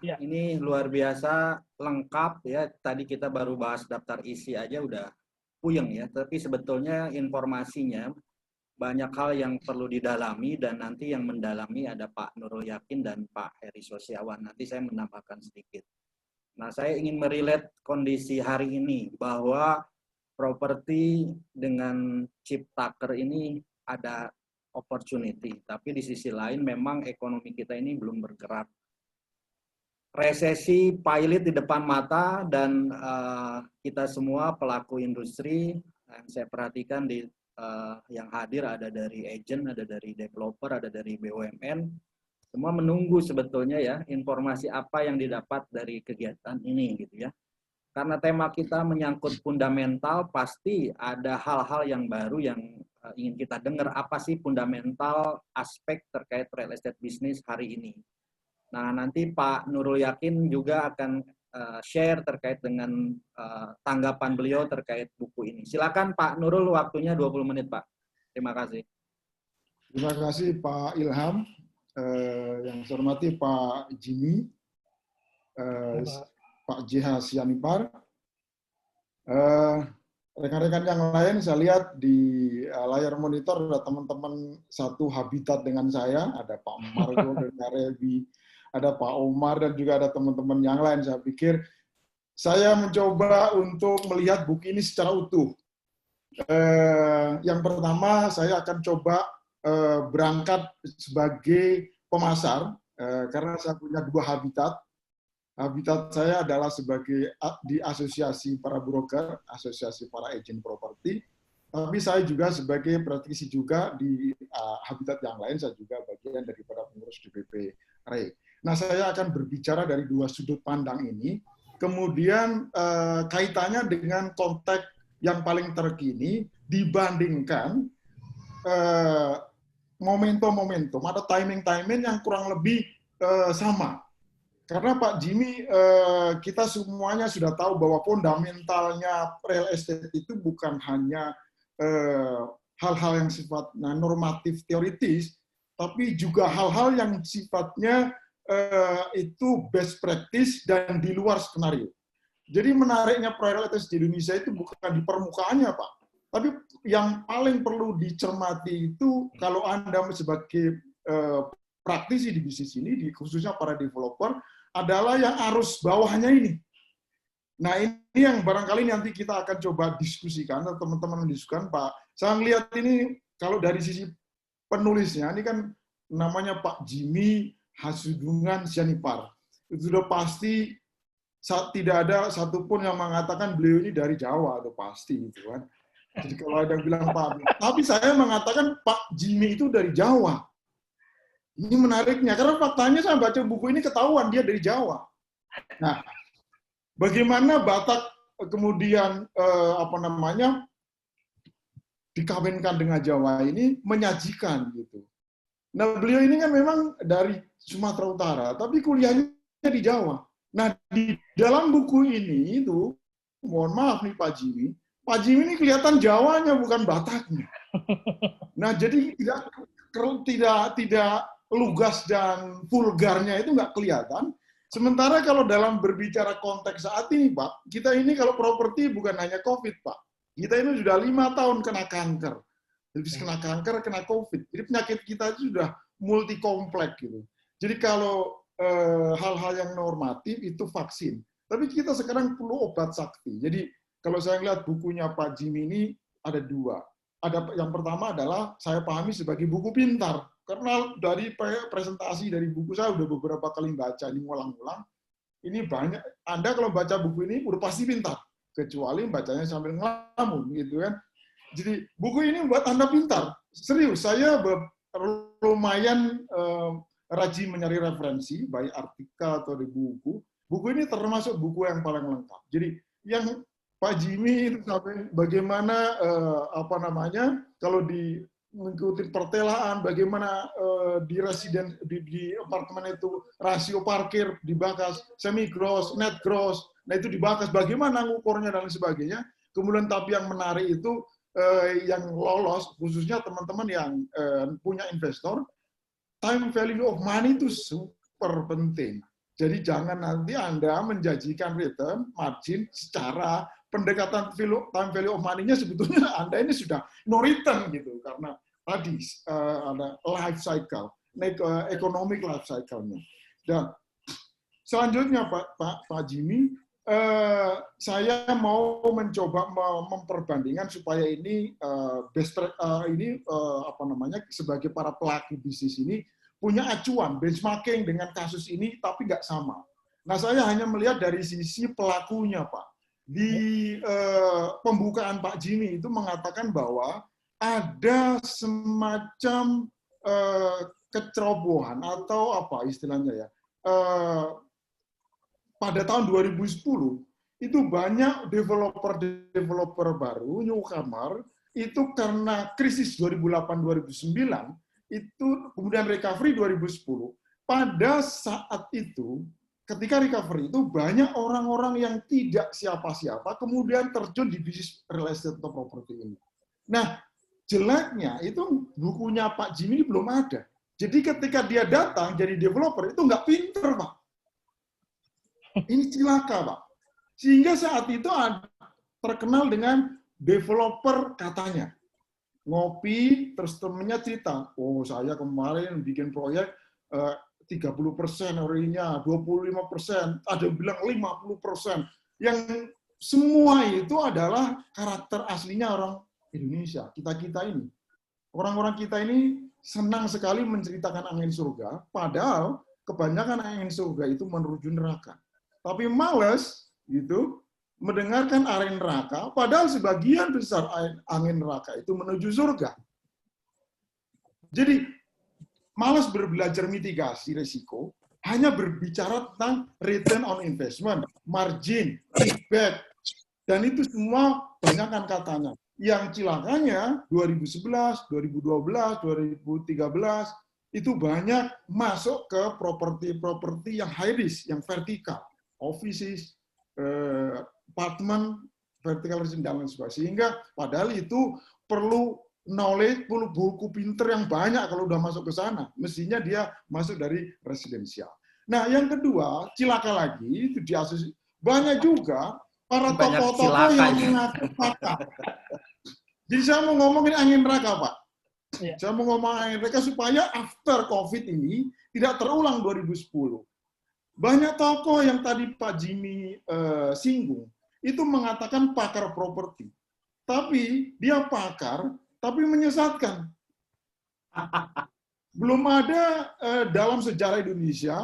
Ya. Ini luar biasa lengkap ya. Tadi kita baru bahas daftar isi aja udah puyeng ya. Tapi sebetulnya informasinya banyak hal yang perlu didalami, dan nanti yang mendalami ada Pak Nurul Yakin dan Pak Heri Sosiawan. Nanti saya menambahkan sedikit. Nah, saya ingin merelate kondisi hari ini bahwa properti dengan Ciptaker ini ada opportunity, tapi di sisi lain memang ekonomi kita ini belum bergerak. Resesi pailit di depan mata, dan kita semua pelaku industri, yang saya perhatikan di yang hadir ada dari agent, ada dari developer, ada dari BUMN, semua menunggu sebetulnya ya informasi apa yang didapat dari kegiatan ini gitu ya. Karena tema kita menyangkut fundamental, pasti ada hal-hal yang baru yang ingin kita dengar. Apa sih fundamental aspek terkait real estate bisnis hari ini? Nah, nanti Pak Nurul Yakin juga akan share terkait dengan tanggapan beliau terkait buku ini. Silakan Pak Nurul, waktunya 20 menit Pak. Terima kasih. Terima kasih Pak Ilham. Yang saya hormati Pak Jimmy, Pak JH Sianipar, rekan-rekan yang lain. Saya lihat di layar monitor ada teman-teman satu habitat dengan saya, ada Pak Margo dan Pak Rebi, ada Pak Omar, dan juga ada teman-teman yang lain. Saya pikir saya mencoba untuk melihat buku ini secara utuh. Yang pertama, saya akan coba berangkat sebagai pemasar, karena saya punya dua habitat. Habitat saya adalah sebagai di asosiasi para broker, asosiasi para agent properti, tapi saya juga sebagai praktisi juga di habitat yang lain, saya juga bagian daripada pengurus DPP RE. Nah, saya akan berbicara dari dua sudut pandang ini, kemudian kaitannya dengan konteks yang paling terkini dibandingkan momentum-momentum atau timing-timing yang kurang lebih sama. Karena Pak Jimmy, kita semuanya sudah tahu bahwa fundamentalnya real estate itu bukan hanya hal-hal yang sifatnya normatif teoritis, tapi juga hal-hal yang sifatnya itu best practice dan di luar skenario. Jadi menariknya real estate di Indonesia itu bukan di permukaannya, Pak. Tapi yang paling perlu dicermati itu kalau Anda sebagai praktisi di bisnis ini, khususnya para developer, adalah yang arus bawahnya ini. Nah, ini yang barangkali nanti kita akan coba diskusikan, atau teman-teman diskusikan, Pak. Saya melihat ini, kalau dari sisi penulisnya, ini kan namanya Pak Jimmy Hasudungan Sianipar. Itu sudah pasti tidak ada satupun yang mengatakan beliau ini dari Jawa, itu pasti gitu kan. Jadi kalau ada yang bilang Pak, tapi saya mengatakan Pak Jimmy itu dari Jawa. Ini menariknya, karena faktanya saya baca buku ini ketahuan dia dari Jawa. Nah, bagaimana Batak kemudian dikawinkan dengan Jawa ini menyajikan gitu. Nah, beliau ini kan memang dari Sumatera Utara, tapi kuliahnya di Jawa. Nah, di dalam buku ini itu, mohon maaf nih Pak Jimmy ini kelihatan Jawanya bukan Bataknya. Nah, jadi tidak lugas dan vulgarnya itu nggak kelihatan. Sementara kalau dalam berbicara konteks saat ini, Pak, kita ini kalau properti bukan hanya COVID, Pak. Kita ini sudah 5 tahun kena kanker. Habis kena kanker, kena COVID. Jadi penyakit kita itu sudah multi kompleks gitu. Jadi kalau hal-hal yang normatif itu vaksin. Tapi kita sekarang perlu obat sakti. Jadi kalau saya lihat bukunya Pak Jimmy ini ada 2. Ada yang pertama adalah saya pahami sebagai buku pintar. Karena dari presentasi dari buku saya udah beberapa kali baca, ini ngulang-ngulang. Ini banyak. Anda kalau baca buku ini udah pasti pintar. Kecuali bacanya sambil ngelamun gitu kan. Jadi buku ini buat Anda pintar. Serius, saya lumayan rajin mencari referensi, baik artikel atau di buku. Buku ini termasuk buku yang paling lengkap. Jadi yang Pak Jimmy itu sampai bagaimana kalau mengikuti pertelaan, bagaimana di apartemen itu rasio parkir dibahas, semi gross, net gross, nah itu dibahas bagaimana ngukurnya dan sebagainya. Kemudian tapi yang menarik itu yang lolos, khususnya teman-teman yang punya investor, time value of money itu super penting. Jadi jangan nanti Anda menjanjikan return, margin secara pendekatan time value of money-nya sebetulnya Anda ini sudah no return gitu. Karena tadi ada life cycle, economic life cycle-nya. Dan selanjutnya Pak Jimmy, saya mau mencoba memperbandingkan supaya ini sebagai para pelaku bisnis ini punya acuan benchmarking dengan kasus ini, tapi nggak sama. Nah, saya hanya melihat dari sisi pelakunya, Pak. Di pembukaan Pak Jimmy itu mengatakan bahwa ada semacam kecerobohan atau apa istilahnya ya. Pada tahun 2010 itu banyak developer baru newcomer itu karena krisis 2008-2009 itu kemudian recovery 2010. Pada saat itu ketika recovery itu banyak orang-orang yang tidak siapa-siapa kemudian terjun di bisnis real estate atau properti ini. Nah, jeleknya itu bukunya Pak Jimmy ini belum ada. Jadi ketika dia datang jadi developer itu nggak pinter, Pak. Ini cilaka, Pak. Sehingga saat itu terkenal dengan developer katanya. Ngopi, terus temennya cerita, oh saya kemarin bikin proyek 30% harinya, 25%, ada yang bilang 50%. Yang semua itu adalah karakter aslinya orang Indonesia, kita-kita ini. Orang-orang kita ini senang sekali menceritakan angin surga, padahal kebanyakan angin surga itu menuju neraka. Tapi malas gitu mendengarkan angin neraka, padahal sebagian besar angin neraka itu menuju surga. Jadi malas berbelajar mitigasi risiko, hanya berbicara tentang return on investment, margin, kickback, dan itu semua banyakkan katanya. Yang cilakanya 2011, 2012, 2013 itu banyak masuk ke properti-properti yang high risk, yang vertikal. Offices, apartemen, vertical dan lain sebagainya. Sehingga padahal itu perlu knowledge, perlu buku pinter yang banyak kalau udah masuk ke sana. Mestinya dia masuk dari residensial. Nah, yang kedua, cilaka lagi, itu di asosiasi. Banyak juga para tokoh-tokoh yang mengaku pakar. Jadi saya mau ngomongin angin neraka, Pak. Ya. Saya mau ngomong angin neraka supaya after COVID ini tidak terulang 2010. Banyak tokoh yang tadi Pak Jimmy singgung, itu mengatakan pakar properti. Tapi dia pakar, tapi menyesatkan. Belum ada dalam sejarah Indonesia,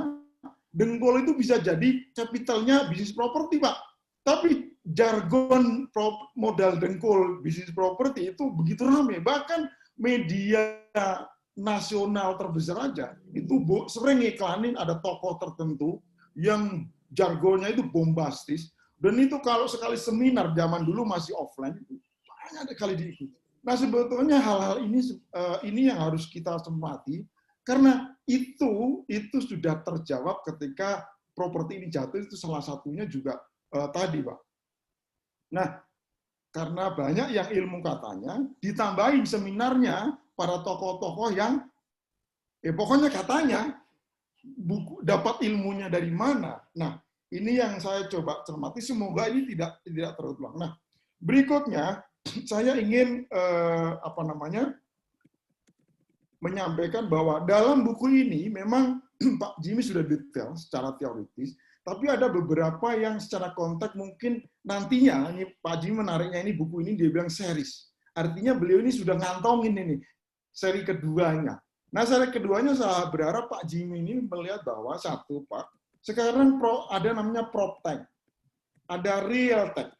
Dengkul itu bisa jadi kapitalnya bisnis properti, Pak. Tapi jargon modal Dengkul bisnis properti itu begitu ramai. Bahkan media nasional terbesar aja itu sering iklanin ada tokoh tertentu yang jargonnya itu bombastis. Dan itu kalau sekali seminar zaman dulu masih offline, banyak kali diikuti. Nah, sebetulnya hal-hal ini yang harus kita cermati, karena itu sudah terjawab ketika properti ini jatuh. Itu salah satunya juga tadi, Pak. Nah, karena banyak yang ilmu katanya, ditambahin seminarnya para tokoh-tokoh yang pokoknya katanya dapat ilmunya dari mana. Nah, ini yang saya coba cermati, semoga ini tidak terulang. Nah, berikutnya saya ingin menyampaikan bahwa dalam buku ini memang Pak Jimmy sudah detail secara teoritis, tapi ada beberapa yang secara konteks mungkin nantinya, ini Pak Jimmy menariknya ini buku ini dia bilang series. Artinya beliau ini sudah ngantongin ini seri keduanya. Nah, seri keduanya saya berharap Pak Jimmy ini melihat bahwa satu, Pak, sekarang ada namanya PropTech, ada Realtech,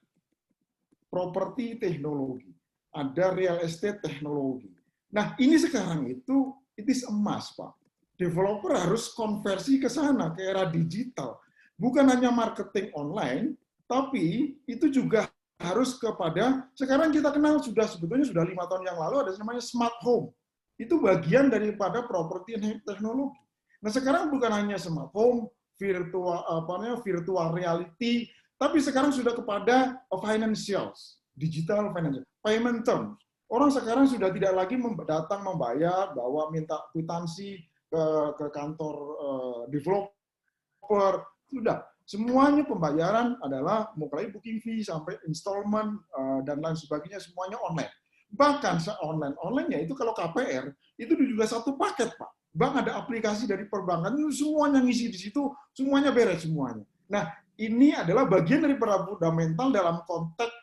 properti teknologi, ada real estate teknologi. Nah, ini sekarang itu is emas, Pak. Developer harus konversi ke sana, ke era digital. Bukan hanya marketing online, tapi itu juga harus kepada, sekarang kita kenal sebetulnya sudah 5 tahun yang lalu ada namanya smart home. Itu bagian daripada properti teknologi. Nah, sekarang bukan hanya smart home, virtual reality, tapi sekarang sudah kepada financials, digital financial, payment terms. Orang sekarang sudah tidak lagi datang membayar, bahwa minta kwitansi ke kantor developer. Sudah, semuanya pembayaran adalah mulai booking fee sampai installment dan lain sebagainya, semuanya online. Bahkan online-nya itu kalau KPR, itu juga satu paket, Pak. Bank ada aplikasi dari perbankan, itu semuanya ngisi di situ, semuanya beres semuanya. Nah, ini adalah bagian dari fundamental dalam konteks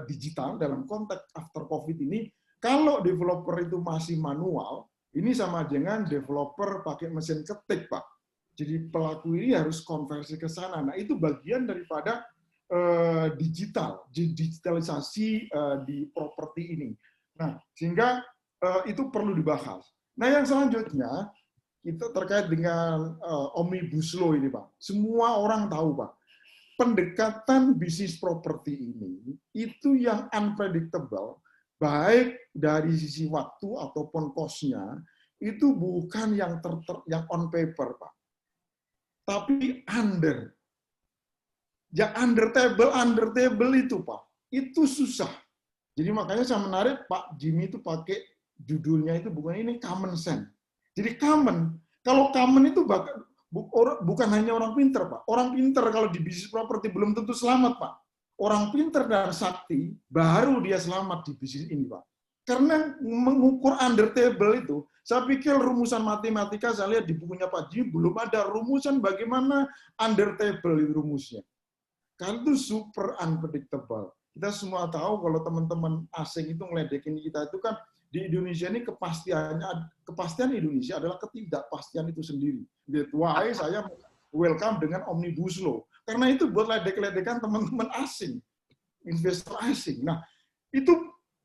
digital, dalam konteks after COVID ini. Kalau developer itu masih manual, ini sama dengan developer pakai mesin ketik, Pak. Jadi pelaku ini harus konversi ke sana. Nah, itu bagian daripada digitalisasi di properti ini. Nah, sehingga itu perlu dibahas. Nah, yang selanjutnya, kita terkait dengan Omnibus Law ini, Pak. Semua orang tahu, Pak. Pendekatan bisnis properti ini, itu yang unpredictable, baik dari sisi waktu ataupun cost-nya, itu bukan yang on paper, Pak. Tapi yang under table itu, Pak. Itu susah. Jadi makanya saya menarik Pak Jimmy itu pakai judulnya itu bukan ini common sense. Jadi common, kalau common itu bukan hanya orang pinter, Pak. Orang pinter kalau di bisnis properti belum tentu selamat, Pak. Orang pinter dan sakti baru dia selamat di bisnis ini, Pak. Karena mengukur under table itu, saya pikir rumusan matematika saya lihat di bukunya Pak Jimmy belum ada rumusan bagaimana under table itu rumusnya. Karena itu super unpredictable. Kita semua tahu kalau teman-teman asing itu ngeledekin kita itu kan di Indonesia ini kepastian Indonesia adalah ketidakpastian itu sendiri. That's why saya welcome dengan Omnibus Law. Karena itu buat ledek-ledekan teman-teman asing, investor asing. Nah, itu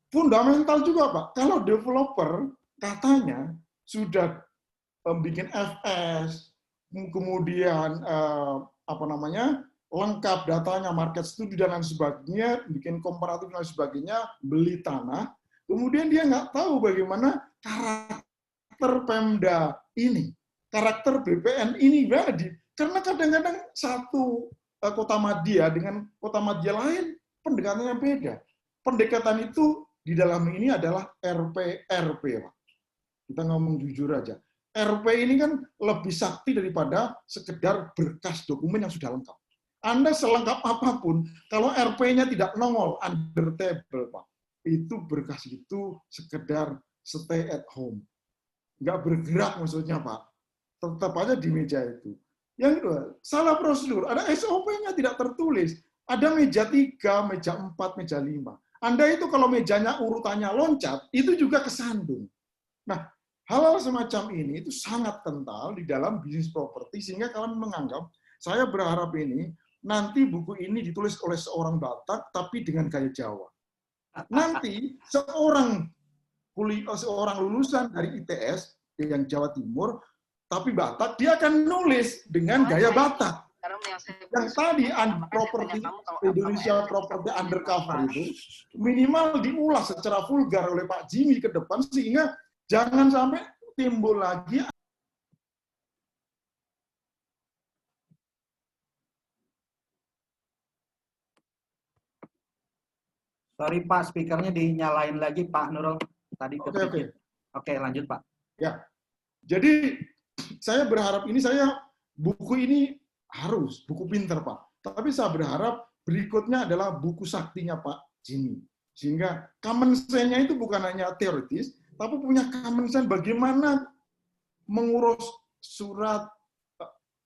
fundamental juga, Pak. Kalau developer katanya sudah bikin FS, kemudian lengkap datanya, market studi dan lain sebagainya, bikin komparatif dan lain sebagainya, beli tanah, kemudian dia nggak tahu bagaimana karakter Pemda ini, karakter BPN ini jadi. Karena kadang-kadang satu kota madya dengan kota madya lain, pendekatannya beda. Pendekatan itu di dalam ini adalah RP, Pak. Kita ngomong jujur aja. RP ini kan lebih sakti daripada sekedar berkas dokumen yang sudah lengkap. Anda selengkap apapun, kalau RP-nya tidak nongol, under table, Pak, itu berkas itu sekedar stay at home. Nggak bergerak maksudnya, Pak. Tetap aja di meja itu. Yang kedua, salah prosedur. Ada SOP-nya tidak tertulis. Ada meja 3, meja 4, meja 5. Anda itu kalau mejanya urutannya loncat, itu juga kesandung. Nah, hal-hal semacam ini itu sangat kental di dalam bisnis properti, sehingga kalian menganggap, saya berharap ini, nanti buku ini ditulis oleh seorang Batak, tapi dengan gaya Jawa. Nanti seorang lulusan dari ITS yang Jawa Timur, tapi Batak, dia akan nulis dengan gaya Batak. Yang tadi properti Indonesia properti undercover itu minimal diulas secara vulgar oleh Pak Jimmy ke depan, sehingga jangan sampai timbul lagi. Sorry Pak, speakernya dinyalain lagi Pak Nurul. Tadi ketik. Oke, lanjut Pak. Ya, jadi saya berharap buku ini harus buku pinter Pak. Tapi saya berharap berikutnya adalah buku saktinya Pak Jimmy. Sehingga common sense-nya itu bukan hanya teoritis, tapi punya common sense bagaimana mengurus surat,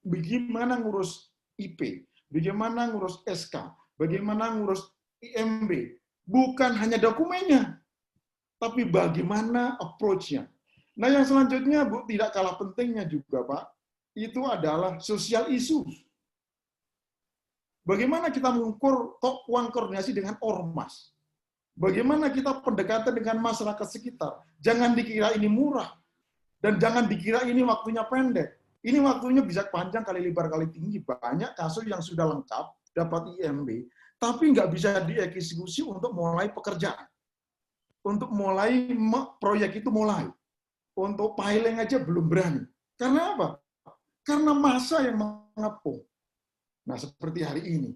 bagaimana ngurus IP, bagaimana ngurus SK, bagaimana ngurus IMB. Bukan hanya dokumennya, tapi bagaimana approach-nya. Nah, yang selanjutnya, Bu, tidak kalah pentingnya juga, Pak, itu adalah social issues. Bagaimana kita mengukur uang koordinasi dengan ormas? Bagaimana kita pendekatan dengan masyarakat sekitar? Jangan dikira ini murah, dan jangan dikira ini waktunya pendek. Ini waktunya bisa panjang kali lebar kali tinggi. Banyak kasus yang sudah lengkap, dapat IMB, tapi nggak bisa dieksekusi untuk mulai pekerjaan. Untuk mulai proyek itu mulai. Untuk piling aja belum berani. Karena apa? Karena masa yang mengepung. Nah, seperti hari ini.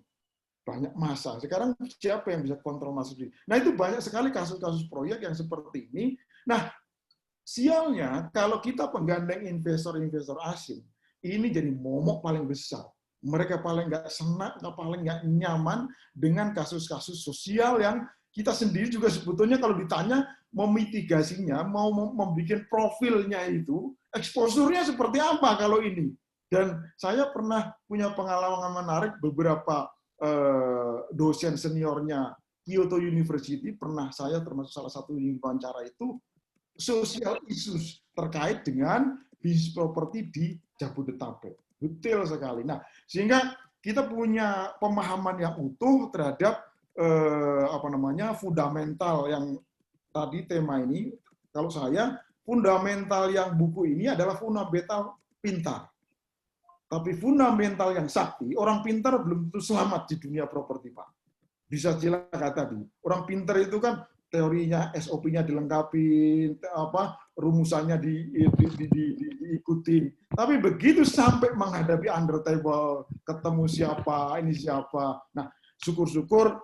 Banyak masa. Sekarang siapa yang bisa kontrol masa ini? Nah, itu banyak sekali kasus-kasus proyek yang seperti ini. Nah, sialnya, kalau kita penggandeng investor-investor asing, ini jadi momok paling besar. Mereka paling nggak senang, paling nggak nyaman dengan kasus-kasus sosial yang kita sendiri juga sebetulnya kalau ditanya mau mitigasinya, mau membuat profilnya itu, exposure-nya seperti apa kalau ini. Dan saya pernah punya pengalaman menarik, beberapa dosen seniornya Kyoto University, pernah saya termasuk salah satu yang wawancara itu, social issues terkait dengan bisnis properti di Jabodetabek. Detail sekali. Nah, sehingga kita punya pemahaman yang utuh terhadap fundamental yang tadi tema ini. Kalau saya, fundamental yang buku ini adalah fundamental pintar. Tapi fundamental yang sakti, orang pintar belum tentu selamat di dunia properti, Pak. Bisa jelas tadi. Orang pintar itu kan teorinya, SOP-nya dilengkapi, rumusannya diikuti. Tapi begitu sampai menghadapi under table, ketemu siapa, ini siapa. Nah, syukur-syukur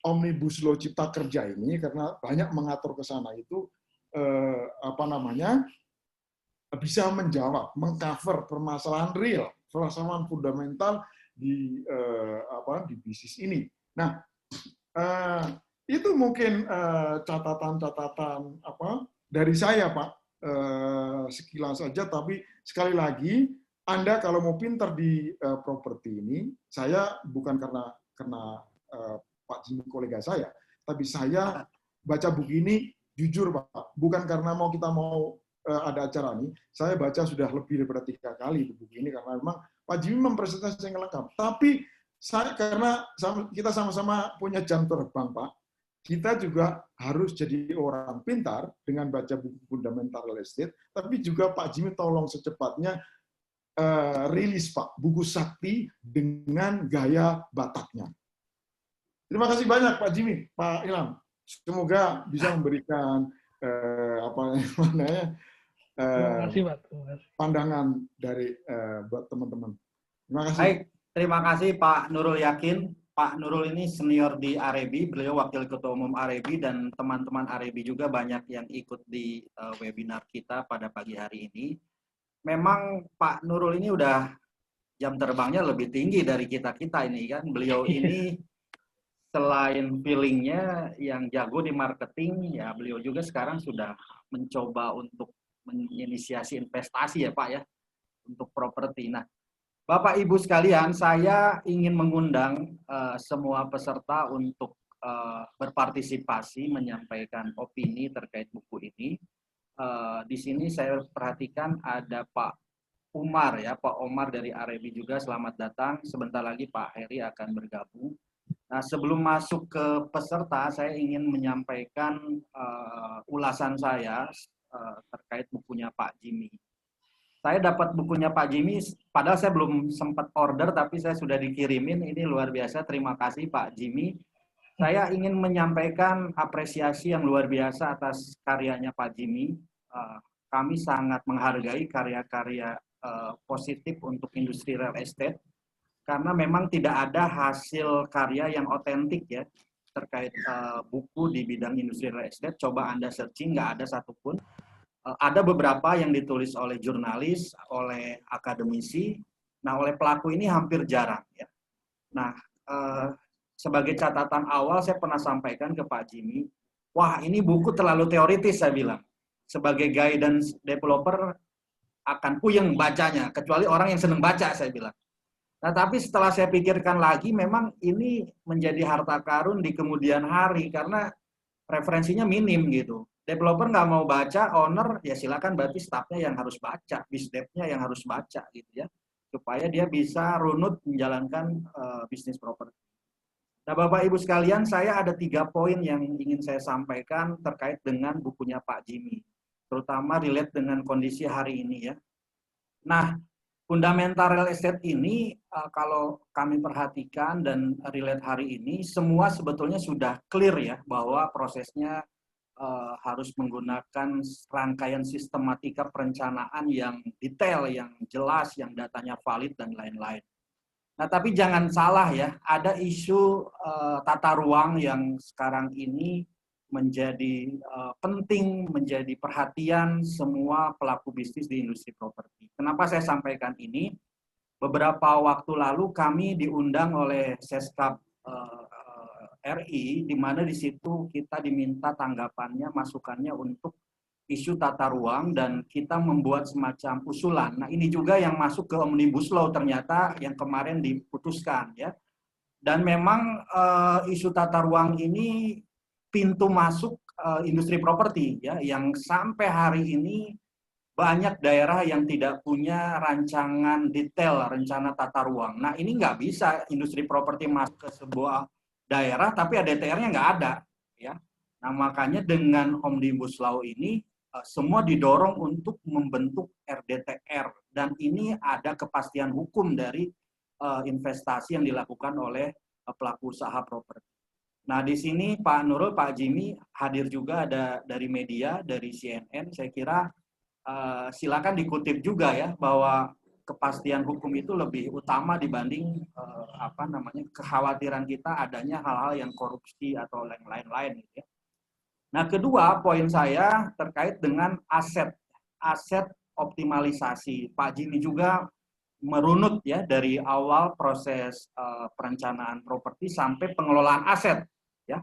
Omnibus Law Cipta Kerja ini, karena banyak mengatur ke sana itu, bisa menjawab, mengcover permasalahan real, permasalahan fundamental di bisnis ini. Nah, itu mungkin catatan-catatan dari saya, Pak, sekilas saja. Tapi sekali lagi, Anda kalau mau pintar di properti ini, saya bukan karena Pak Jimmy kolega saya, tapi saya baca buku ini jujur, Pak, bukan karena kita mau ada acara ini, saya baca sudah lebih daripada 3 kali buku ini, karena memang Pak Jimmy mempresentasikan yang lengkap. Tapi karena kita sama-sama punya jam terbang, Pak, kita juga harus jadi orang pintar dengan baca buku fundamental real estate, tapi juga Pak Jimmy tolong secepatnya rilis, Pak, buku sakti dengan gaya Bataknya. Terima kasih banyak Pak Jimmy, Pak Ilham. Semoga bisa memberikan Terima kasih, Pak. pandangan dari buat teman-teman. Terima kasih. Baik, terima kasih Pak Nurul Yakin. Pak Nurul ini senior di Arebi, beliau Wakil Ketua Umum Arebi, dan teman-teman Arebi juga banyak yang ikut di webinar kita pada pagi hari ini. Memang Pak Nurul ini udah jam terbangnya lebih tinggi dari kita-kita ini kan. Beliau ini selain feelingnya yang jago di marketing, ya beliau juga sekarang sudah mencoba untuk menginisiasi investasi ya Pak ya. untuk properti. Nah, Bapak Ibu sekalian, saya ingin mengundang semua peserta untuk berpartisipasi menyampaikan opini terkait buku ini. Di sini saya perhatikan ada Pak Umar ya, Pak Omar dari Arebi juga, selamat datang. Sebentar lagi Pak Heri akan bergabung. Nah, sebelum masuk ke peserta, saya ingin menyampaikan ulasan saya terkait bukunya Pak Jimmy. Saya dapat bukunya Pak Jimmy, padahal saya belum sempat order, tapi saya sudah dikirimin. Ini luar biasa, terima kasih Pak Jimmy. Saya ingin menyampaikan apresiasi yang luar biasa atas karyanya Pak Jimmy. Kami sangat menghargai karya-karya positif untuk industri real estate, karena memang tidak ada hasil karya yang otentik ya terkait buku di bidang industri real estate. Coba Anda searching, nggak ada satupun. Ada beberapa yang ditulis oleh jurnalis, oleh akademisi. Nah, oleh pelaku ini hampir jarang ya. Nah, sebagai catatan awal saya pernah sampaikan ke Pak Jimmy, wah ini buku terlalu teoritis saya bilang. Sebagai guidance developer akan puyeng bacanya, kecuali orang yang senang baca saya bilang. Nah, tapi setelah saya pikirkan lagi, memang ini menjadi harta karun di kemudian hari karena referensinya minim gitu. Developer nggak mau baca, owner ya silakan, berarti staffnya yang harus baca, bisdevnya yang harus baca gitu ya, supaya dia bisa runut menjalankan bisnis properti. Nah, Bapak Ibu sekalian, saya ada 3 poin yang ingin saya sampaikan terkait dengan bukunya Pak Jimmy, terutama relate dengan kondisi hari ini ya. Nah, fundamental real estate ini kalau kami perhatikan dan relate hari ini, semua sebetulnya sudah clear ya, bahwa prosesnya harus menggunakan rangkaian sistematika perencanaan yang detail, yang jelas, yang datanya valid dan lain-lain. Nah, tapi jangan salah ya, ada isu tata ruang yang sekarang ini menjadi penting, menjadi perhatian semua pelaku bisnis di industri properti. Kenapa saya sampaikan ini? Beberapa waktu lalu kami diundang oleh Seskap RI, di mana di situ kita diminta tanggapannya, masukannya untuk isu tata ruang, dan kita membuat semacam usulan. Nah, ini juga yang masuk ke Omnibus Law ternyata yang kemarin diputuskan ya. Dan memang isu tata ruang ini pintu masuk industri properti ya, yang sampai hari ini banyak daerah yang tidak punya rancangan detail rencana tata ruang. Nah, ini nggak bisa industri properti masuk ke sebuah daerah tapi DTR-nya nggak ada ya. Nah, makanya dengan Omnibus Law ini semua didorong untuk membentuk RDTR, dan ini ada kepastian hukum dari investasi yang dilakukan oleh pelaku usaha properti. Nah, di sini Pak Nurul, Pak Jimmy hadir juga, ada dari media, dari CNN. Saya kira silakan dikutip juga ya, bahwa kepastian hukum itu lebih utama dibanding kekhawatiran kita adanya hal-hal yang korupsi atau lain-lain gitu ya. Nah, kedua poin saya terkait dengan aset optimalisasi. Pak Jimmy juga merunut ya dari awal proses perencanaan properti sampai pengelolaan aset ya.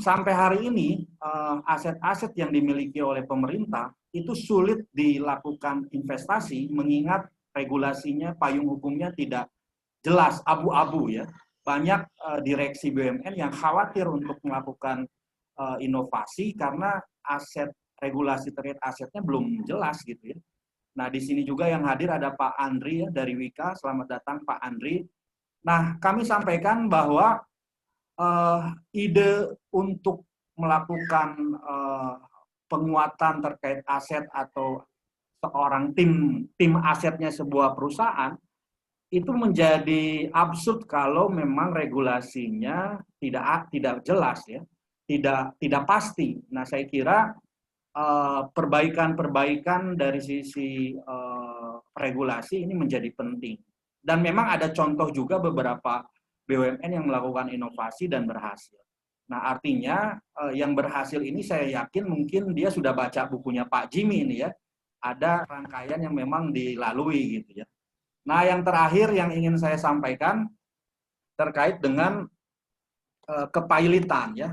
Sampai hari ini aset-aset yang dimiliki oleh pemerintah itu sulit dilakukan investasi, mengingat regulasinya, payung hukumnya tidak jelas, abu-abu ya. Banyak direksi BUMN yang khawatir untuk melakukan inovasi karena regulasi terkait asetnya belum jelas gitu ya. Nah, di sini juga yang hadir ada Pak Andri ya, dari Wika. Selamat datang Pak Andri. Nah, kami sampaikan bahwa ide untuk melakukan penguatan terkait aset atau seorang tim asetnya sebuah perusahaan itu menjadi absurd kalau memang regulasinya tidak jelas ya, tidak pasti. Nah, saya kira perbaikan dari sisi regulasi ini menjadi penting. Dan memang ada contoh juga beberapa BUMN yang melakukan inovasi dan berhasil. Nah, artinya yang berhasil ini saya yakin mungkin dia sudah baca bukunya Pak Jimmy ini ya. Ada rangkaian yang memang dilalui gitu ya. Nah, yang terakhir yang ingin saya sampaikan terkait dengan kepailitan ya.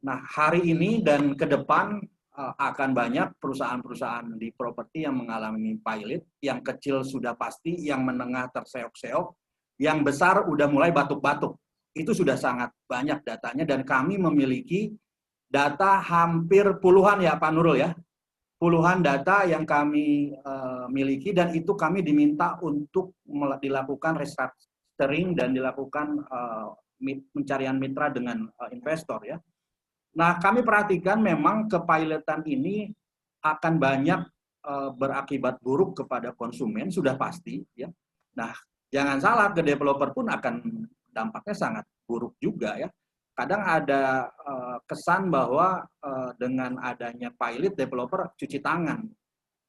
Nah, hari ini dan ke depan akan banyak perusahaan-perusahaan di properti yang mengalami pilot, yang kecil sudah pasti, yang menengah terseok-seok, yang besar udah mulai batuk-batuk. Itu sudah sangat banyak datanya dan kami memiliki data hampir puluhan ya Pak Nurul ya. Puluhan data yang kami miliki dan itu kami diminta untuk dilakukan restructuring dan dilakukan pencarian mitra dengan investor ya. Nah, kami perhatikan memang kepilotan ini akan banyak berakibat buruk kepada konsumen, sudah pasti. Ya. Nah, jangan salah, ke developer pun akan dampaknya sangat buruk juga ya. Kadang ada kesan bahwa dengan adanya pilot, developer cuci tangan.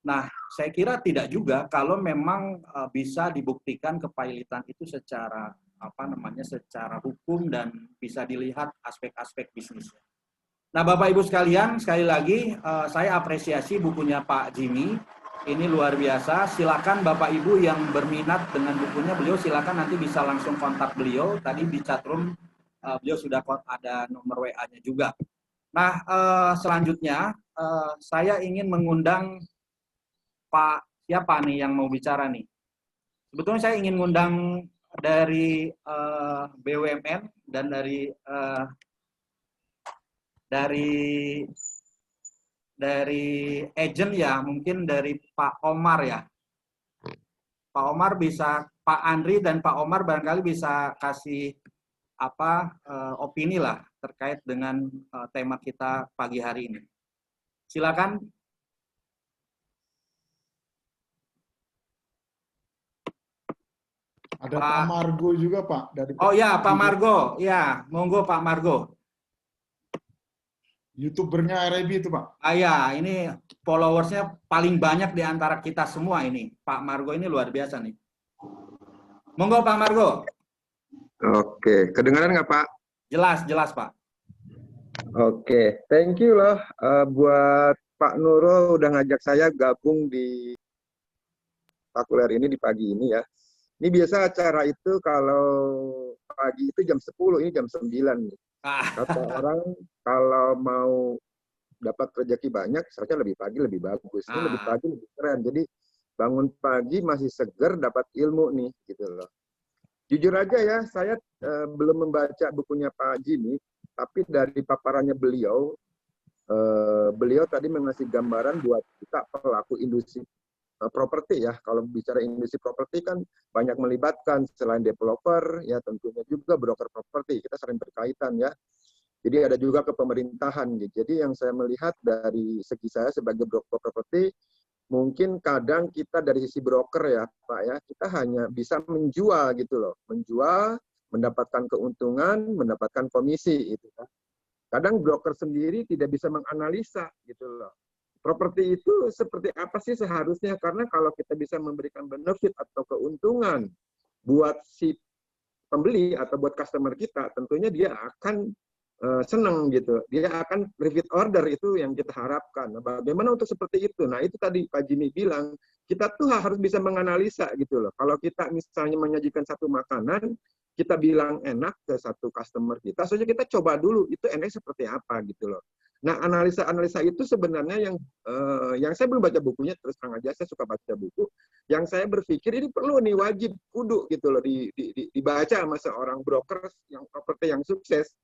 Nah, saya kira tidak juga kalau memang bisa dibuktikan kepilotan itu secara secara hukum dan bisa dilihat aspek-aspek bisnisnya. Nah, Bapak Ibu sekalian, sekali lagi saya apresiasi bukunya Pak Jimmy. Ini luar biasa. Silakan Bapak Ibu yang berminat dengan bukunya, beliau silakan nanti bisa langsung kontak beliau. Tadi di chatroom beliau sudah ada nomor WA-nya juga. Nah, selanjutnya saya ingin mengundang Pak, siapa nih yang mau bicara nih? Sebetulnya saya ingin mengundang dari BUMN dan dari agent ya, mungkin dari Pak Omar ya. Pak Omar bisa, Pak Andri dan Pak Omar barangkali bisa kasih opini lah terkait dengan tema kita pagi hari ini. Silakan. Ada Pak Margo juga Pak dari. Oh ya Pak Margo, ya monggo Pak Margo. YouTubernya RIB itu Pak. Ya, ini followersnya paling banyak di antara kita semua ini. Pak Margo ini luar biasa nih. Monggo Pak Margo. Oke, kedengaran nggak Pak? Jelas, jelas Pak. Oke, thank you loh buat Pak Nurul udah ngajak saya gabung di Takuler ini di pagi ini ya. Ini biasa acara itu kalau pagi itu jam 10, ini jam 9 nih. Kata orang kalau mau dapat rezeki banyak, seharusnya lebih pagi lebih bagus. Ini lebih pagi lebih keren. Jadi bangun pagi masih seger, dapat ilmu nih gitu loh. Jujur aja ya, saya belum membaca bukunya Pak Jimmy, tapi dari paparannya beliau, beliau tadi mengasih gambaran buat kita pelaku industri properti ya. Kalau bicara industri properti kan banyak melibatkan selain developer ya tentunya juga broker properti, kita sering berkaitan ya. Jadi ada juga ke pemerintahan gitu. Jadi yang saya melihat dari segi saya sebagai broker properti, mungkin kadang kita dari sisi broker ya Pak ya, kita hanya bisa menjual gitu loh, menjual, mendapatkan keuntungan, mendapatkan komisi itu kan. Kadang broker sendiri tidak bisa menganalisa gitu loh. Properti itu seperti apa sih seharusnya? Karena kalau kita bisa memberikan benefit atau keuntungan buat si pembeli atau buat customer kita, tentunya dia akan senang gitu. Dia akan repeat order, itu yang kita harapkan. Nah, bagaimana untuk seperti itu? Nah, itu tadi Pak Jimmy bilang, kita tuh harus bisa menganalisa gitu loh. Kalau kita misalnya menyajikan satu makanan, kita bilang enak ke satu customer kita, soalnya kita coba dulu, itu enaknya seperti apa gitu loh. Nah, analisa-analisa itu sebenarnya yang saya belum baca bukunya, terus terang aja saya suka baca buku. Yang saya berpikir ini perlu nih, wajib, kudu gitu loh, dibaca sama seorang broker yang properti yang sukses.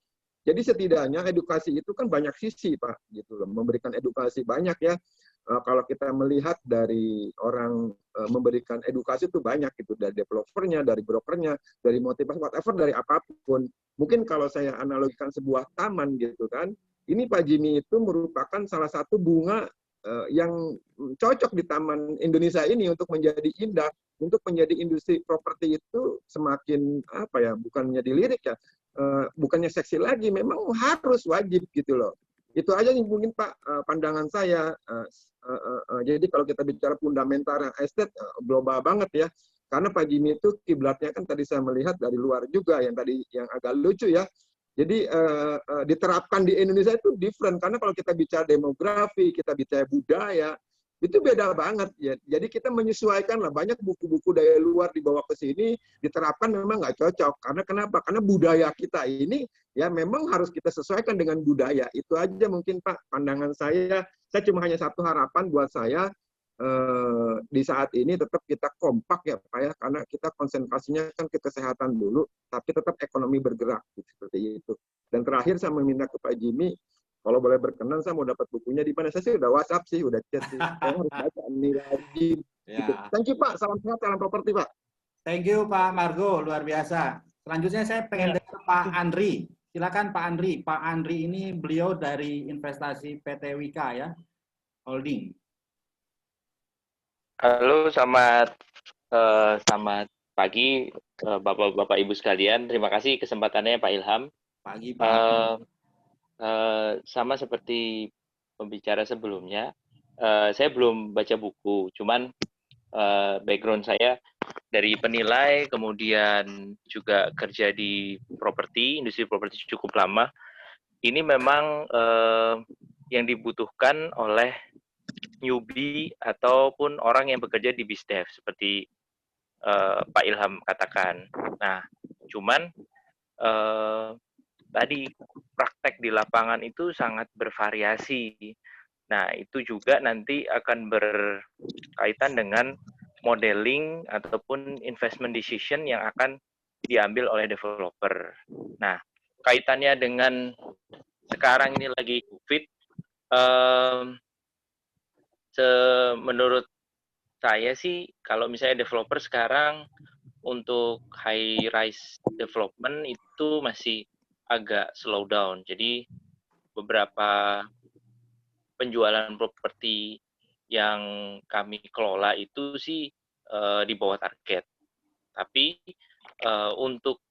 Jadi setidaknya edukasi itu kan banyak sisi Pak, gitu loh, memberikan edukasi banyak ya. Kalau kita melihat dari orang memberikan edukasi itu banyak gitu, dari developernya, dari brokernya, dari motivasi, whatever, dari apapun. Mungkin kalau saya analogikan sebuah taman gitu kan, ini Pak Jimmy itu merupakan salah satu bunga yang cocok di Taman Indonesia ini untuk menjadi indah, untuk menjadi industri properti itu semakin apa ya, bukannya dilirik ya, bukannya seksi lagi, memang harus wajib gitu loh. Itu aja yang mungkin Pak pandangan saya. Jadi kalau kita bicara fundamental estate global banget ya, karena Pak Jimmy itu kiblatnya kan tadi saya melihat dari luar juga, yang tadi yang agak lucu ya. Jadi diterapkan di Indonesia itu different, karena kalau kita bicara demografi, kita bicara budaya, itu beda banget ya. Jadi kita menyesuaikan lah, banyak buku-buku dari luar dibawa ke sini, diterapkan memang nggak cocok. Karena kenapa? Karena budaya kita ini ya memang harus kita sesuaikan dengan budaya. Itu aja mungkin Pak pandangan saya Saya cuma hanya satu harapan buat saya, di saat ini tetap kita kompak ya Pak ya, karena kita konsentrasinya kan ke kesehatan dulu, tapi tetap ekonomi bergerak gitu, seperti itu. Dan terakhir saya meminta ke Pak Jimmy, kalau boleh berkenan saya mau dapat bukunya di mana. Saya sih udah WhatsApp sih, udah chat sih. Saya harus baca ini lagi. Gitu. Ya. Thank you Pak, salam sehat, salam properti Pak. Thank you Pak Margo, luar biasa. Selanjutnya saya pengen dengar Pak Andri. Silakan Pak Andri. Pak Andri ini beliau dari investasi PT Wika ya, Holding. Halo, selamat pagi Bapak-Bapak Ibu sekalian. Terima kasih kesempatannya Pak Ilham. Pagi Pak. Sama seperti pembicara sebelumnya, saya belum baca buku, cuman background saya dari penilai, kemudian juga kerja di properti, industri properti cukup lama. Ini memang yang dibutuhkan oleh newbie ataupun orang yang bekerja di BizDev seperti Pak Ilham katakan. Nah, cuman tadi praktek di lapangan itu sangat bervariasi. Nah, itu juga nanti akan berkaitan dengan modeling ataupun investment decision yang akan diambil oleh developer. Nah, kaitannya dengan sekarang ini lagi COVID, menurut saya sih kalau misalnya developer sekarang untuk high rise development itu masih agak slow down. Jadi beberapa penjualan properti yang kami kelola itu sih di bawah target. Tapi untuk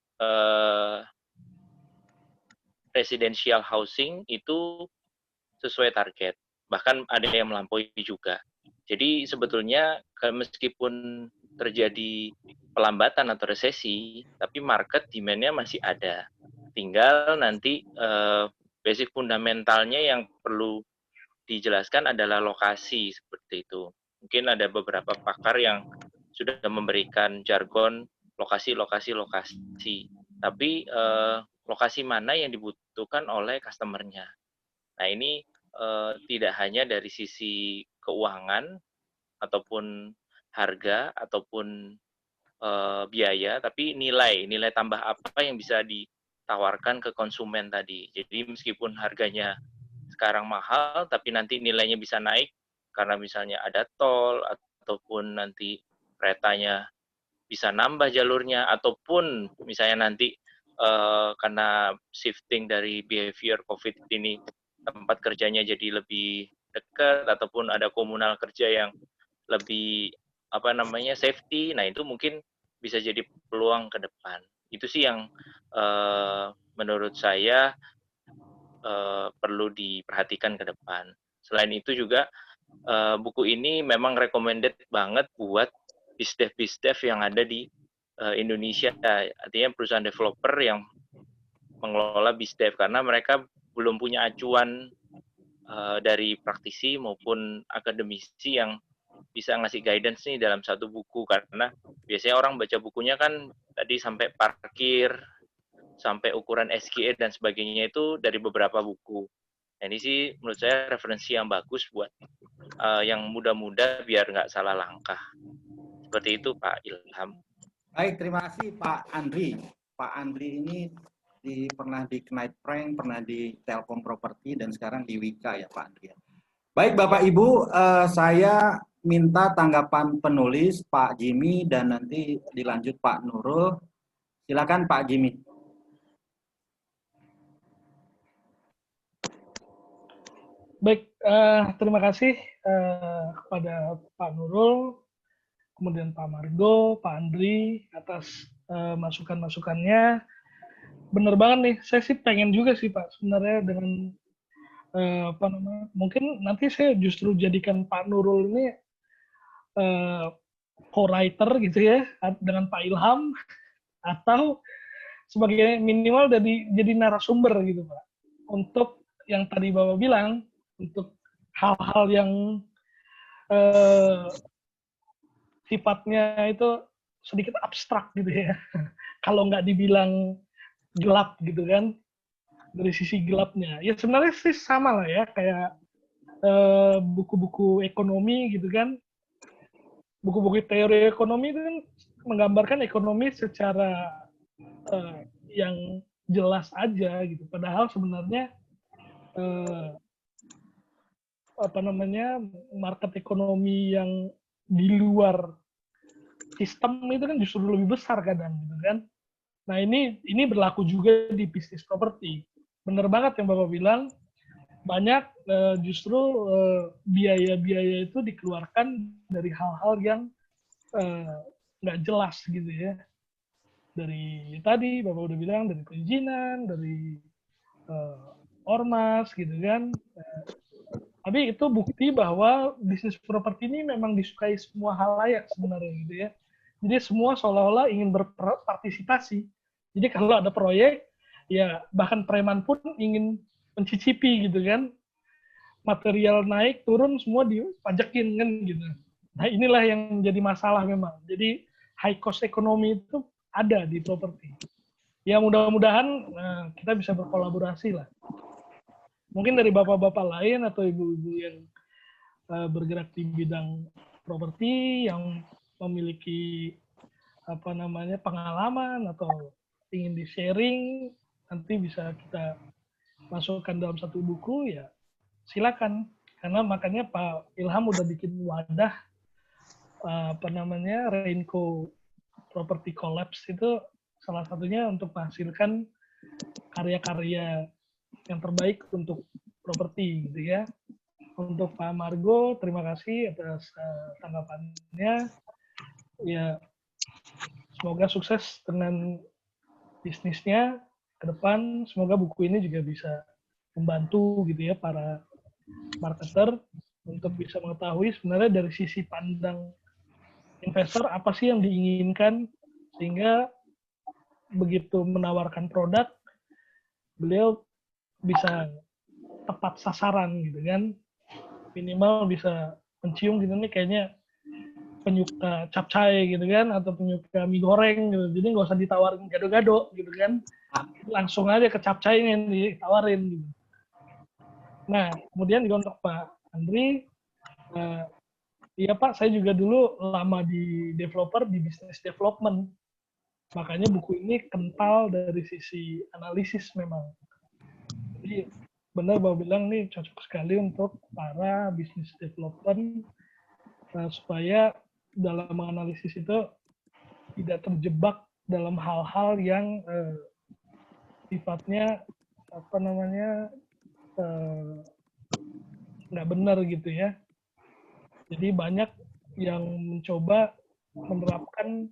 residential housing itu sesuai target. Bahkan ada yang melampaui juga. Jadi sebetulnya meskipun terjadi pelambatan atau resesi, tapi market demand-nya masih ada. Tinggal nanti basic fundamentalnya yang perlu dijelaskan adalah lokasi seperti itu. Mungkin ada beberapa pakar yang sudah memberikan jargon lokasi. Tapi lokasi mana yang dibutuhkan oleh customer-nya. Nah ini tidak hanya dari sisi keuangan ataupun harga ataupun biaya, tapi nilai tambah apa yang bisa ditawarkan ke konsumen tadi. Jadi meskipun harganya sekarang mahal, tapi nanti nilainya bisa naik karena misalnya ada tol ataupun nanti keretanya bisa nambah jalurnya ataupun misalnya nanti karena shifting dari behavior COVID ini tempat kerjanya jadi lebih dekat ataupun ada komunal kerja yang lebih safety. Nah, itu mungkin bisa jadi peluang ke depan. Itu sih yang menurut saya perlu diperhatikan ke depan. Selain itu juga buku ini memang recommended banget buat BizDev yang ada di Indonesia. Artinya perusahaan developer yang mengelola BizDev karena mereka belum punya acuan dari praktisi maupun akademisi yang bisa ngasih guidance nih dalam satu buku, karena biasanya orang baca bukunya kan tadi sampai parkir, sampai ukuran SKE dan sebagainya itu dari beberapa buku. Nah, ini sih menurut saya referensi yang bagus buat yang muda-muda biar nggak salah langkah. Seperti itu Pak Ilham. Baik, terima kasih Pak Andri. Pak Andri ini pernah di Knight Frank, pernah di Telkom Property, dan sekarang di Wika ya Pak Andri. Baik Bapak Ibu, saya minta tanggapan penulis Pak Jimmy dan nanti dilanjut Pak Nurul. Silakan Pak Jimmy. Baik, terima kasih kepada Pak Nurul, kemudian Pak Margo, Pak Andri atas masukan-masukannya. Bener banget nih, saya sih pengen juga sih Pak sebenarnya dengan mungkin nanti saya justru jadikan Pak Nurul ini co-writer gitu ya dengan Pak Ilham, atau sebagai minimal jadi narasumber gitu Pak, untuk yang tadi Bapak bilang, untuk hal-hal yang sifatnya itu sedikit abstrak gitu ya. Kalau nggak dibilang gelap gitu kan, dari sisi gelapnya. Ya sebenarnya sih sama lah ya, kayak buku-buku ekonomi gitu kan, buku-buku teori ekonomi itu kan menggambarkan ekonomi secara yang jelas aja gitu. Padahal sebenarnya market ekonomi yang di luar sistem itu kan justru lebih besar kadang gitu kan. Nah ini berlaku juga di bisnis properti. Bener banget yang Bapak bilang, banyak justru biaya-biaya itu dikeluarkan dari hal-hal yang nggak jelas gitu ya. Dari tadi Bapak udah bilang, dari perizinan, dari ormas gitu kan. Tapi itu bukti bahwa bisnis properti ini memang disukai semua halayak sebenarnya gitu ya. Jadi semua seolah-olah ingin berpartisipasi. Jadi kalau ada proyek, ya bahkan preman pun ingin mencicipi gitu kan. Material naik, turun, semua dipajakin kan gitu. Nah inilah yang jadi masalah memang. Jadi high cost ekonomi itu ada di properti. Ya mudah-mudahan kita bisa berkolaborasi lah. Mungkin dari bapak-bapak lain atau ibu-ibu yang bergerak di bidang properti, yang memiliki pengalaman atau ingin di-sharing, nanti bisa kita masukkan dalam satu buku, ya silakan. Karena makanya Pak Ilham udah bikin wadah Rainco Property Collapse, itu salah satunya untuk menghasilkan karya-karya yang terbaik untuk properti gitu ya. Untuk Pak Margo, terima kasih atas tanggapannya. Ya, semoga sukses dengan bisnisnya ke depan. Semoga buku ini juga bisa membantu gitu ya para marketer untuk bisa mengetahui sebenarnya dari sisi pandang investor apa sih yang diinginkan, sehingga begitu menawarkan produk beliau bisa tepat sasaran gitu kan, minimal bisa mencium gitu nih kayaknya penyuka capcay gitu kan, atau penyuka mie goreng gitu, jadi nggak usah ditawarin gado-gado gitu kan, langsung aja ke capcay yang ditawarin gitu. Nah kemudian juga untuk Pak Andri, iya Pak, saya juga dulu lama di developer, di business development, makanya buku ini kental dari sisi analisis memang. Jadi benar Bapak bilang nih cocok sekali untuk para business development supaya dalam menganalisis itu tidak terjebak dalam hal-hal yang sifatnya nggak benar gitu ya. Jadi banyak yang mencoba menerapkan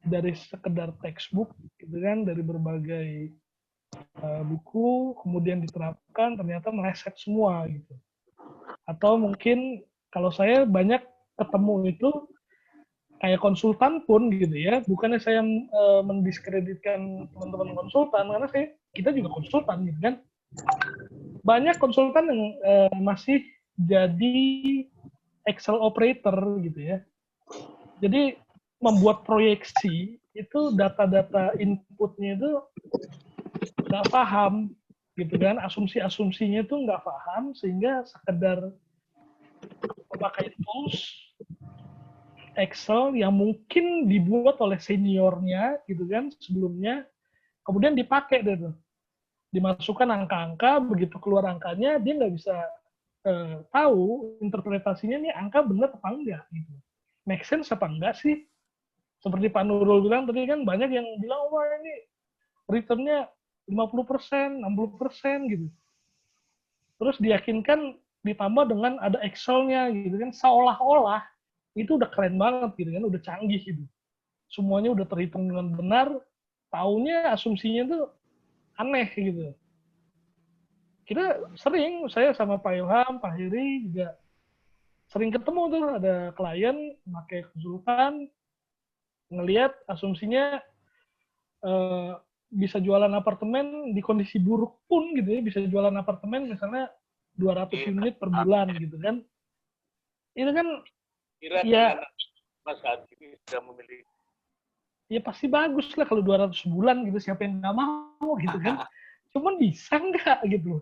dari sekedar textbook gitu kan, dari berbagai buku, kemudian diterapkan, ternyata meleset semua gitu. Atau mungkin kalau saya banyak ketemu itu kayak konsultan pun gitu ya, bukannya saya mendiskreditkan teman-teman konsultan, karena kita juga konsultan gitu kan. Banyak konsultan yang masih jadi Excel operator gitu ya. Jadi membuat proyeksi itu data-data inputnya itu nggak paham gitu kan, asumsi-asumsinya itu nggak paham, sehingga sekedar memakai tools Excel yang mungkin dibuat oleh seniornya gitu kan sebelumnya, kemudian dipakai deh tuh, dimasukkan angka-angka, begitu keluar angkanya dia nggak bisa tahu interpretasinya nih angka benar apa enggak gitu, make sense apa enggak sih. Seperti Pak Nurul bilang tadi kan, banyak yang bilang wah ini returnnya 50%, 60% gitu. Terus diyakinkan ditambah dengan ada Excel-nya gitu kan, seolah-olah itu udah keren banget gitu kan, udah canggih gitu. Semuanya udah terhitung dengan benar, taunya asumsinya tuh aneh gitu. Kita sering, saya sama Pak Ilham, Pak Heri juga sering ketemu tuh, ada klien pakai konsultan, ngelihat asumsinya bisa jualan apartemen di kondisi buruk pun gitu ya, bisa jualan apartemen misalnya 200 unit per bulan gitu kan. Itu kan ya Mas Adi sudah memiliki, ya pasti bagus lah kalau 200 bulan gitu, siapa yang nggak mau gitu kan. Cuman bisa nggak gitu,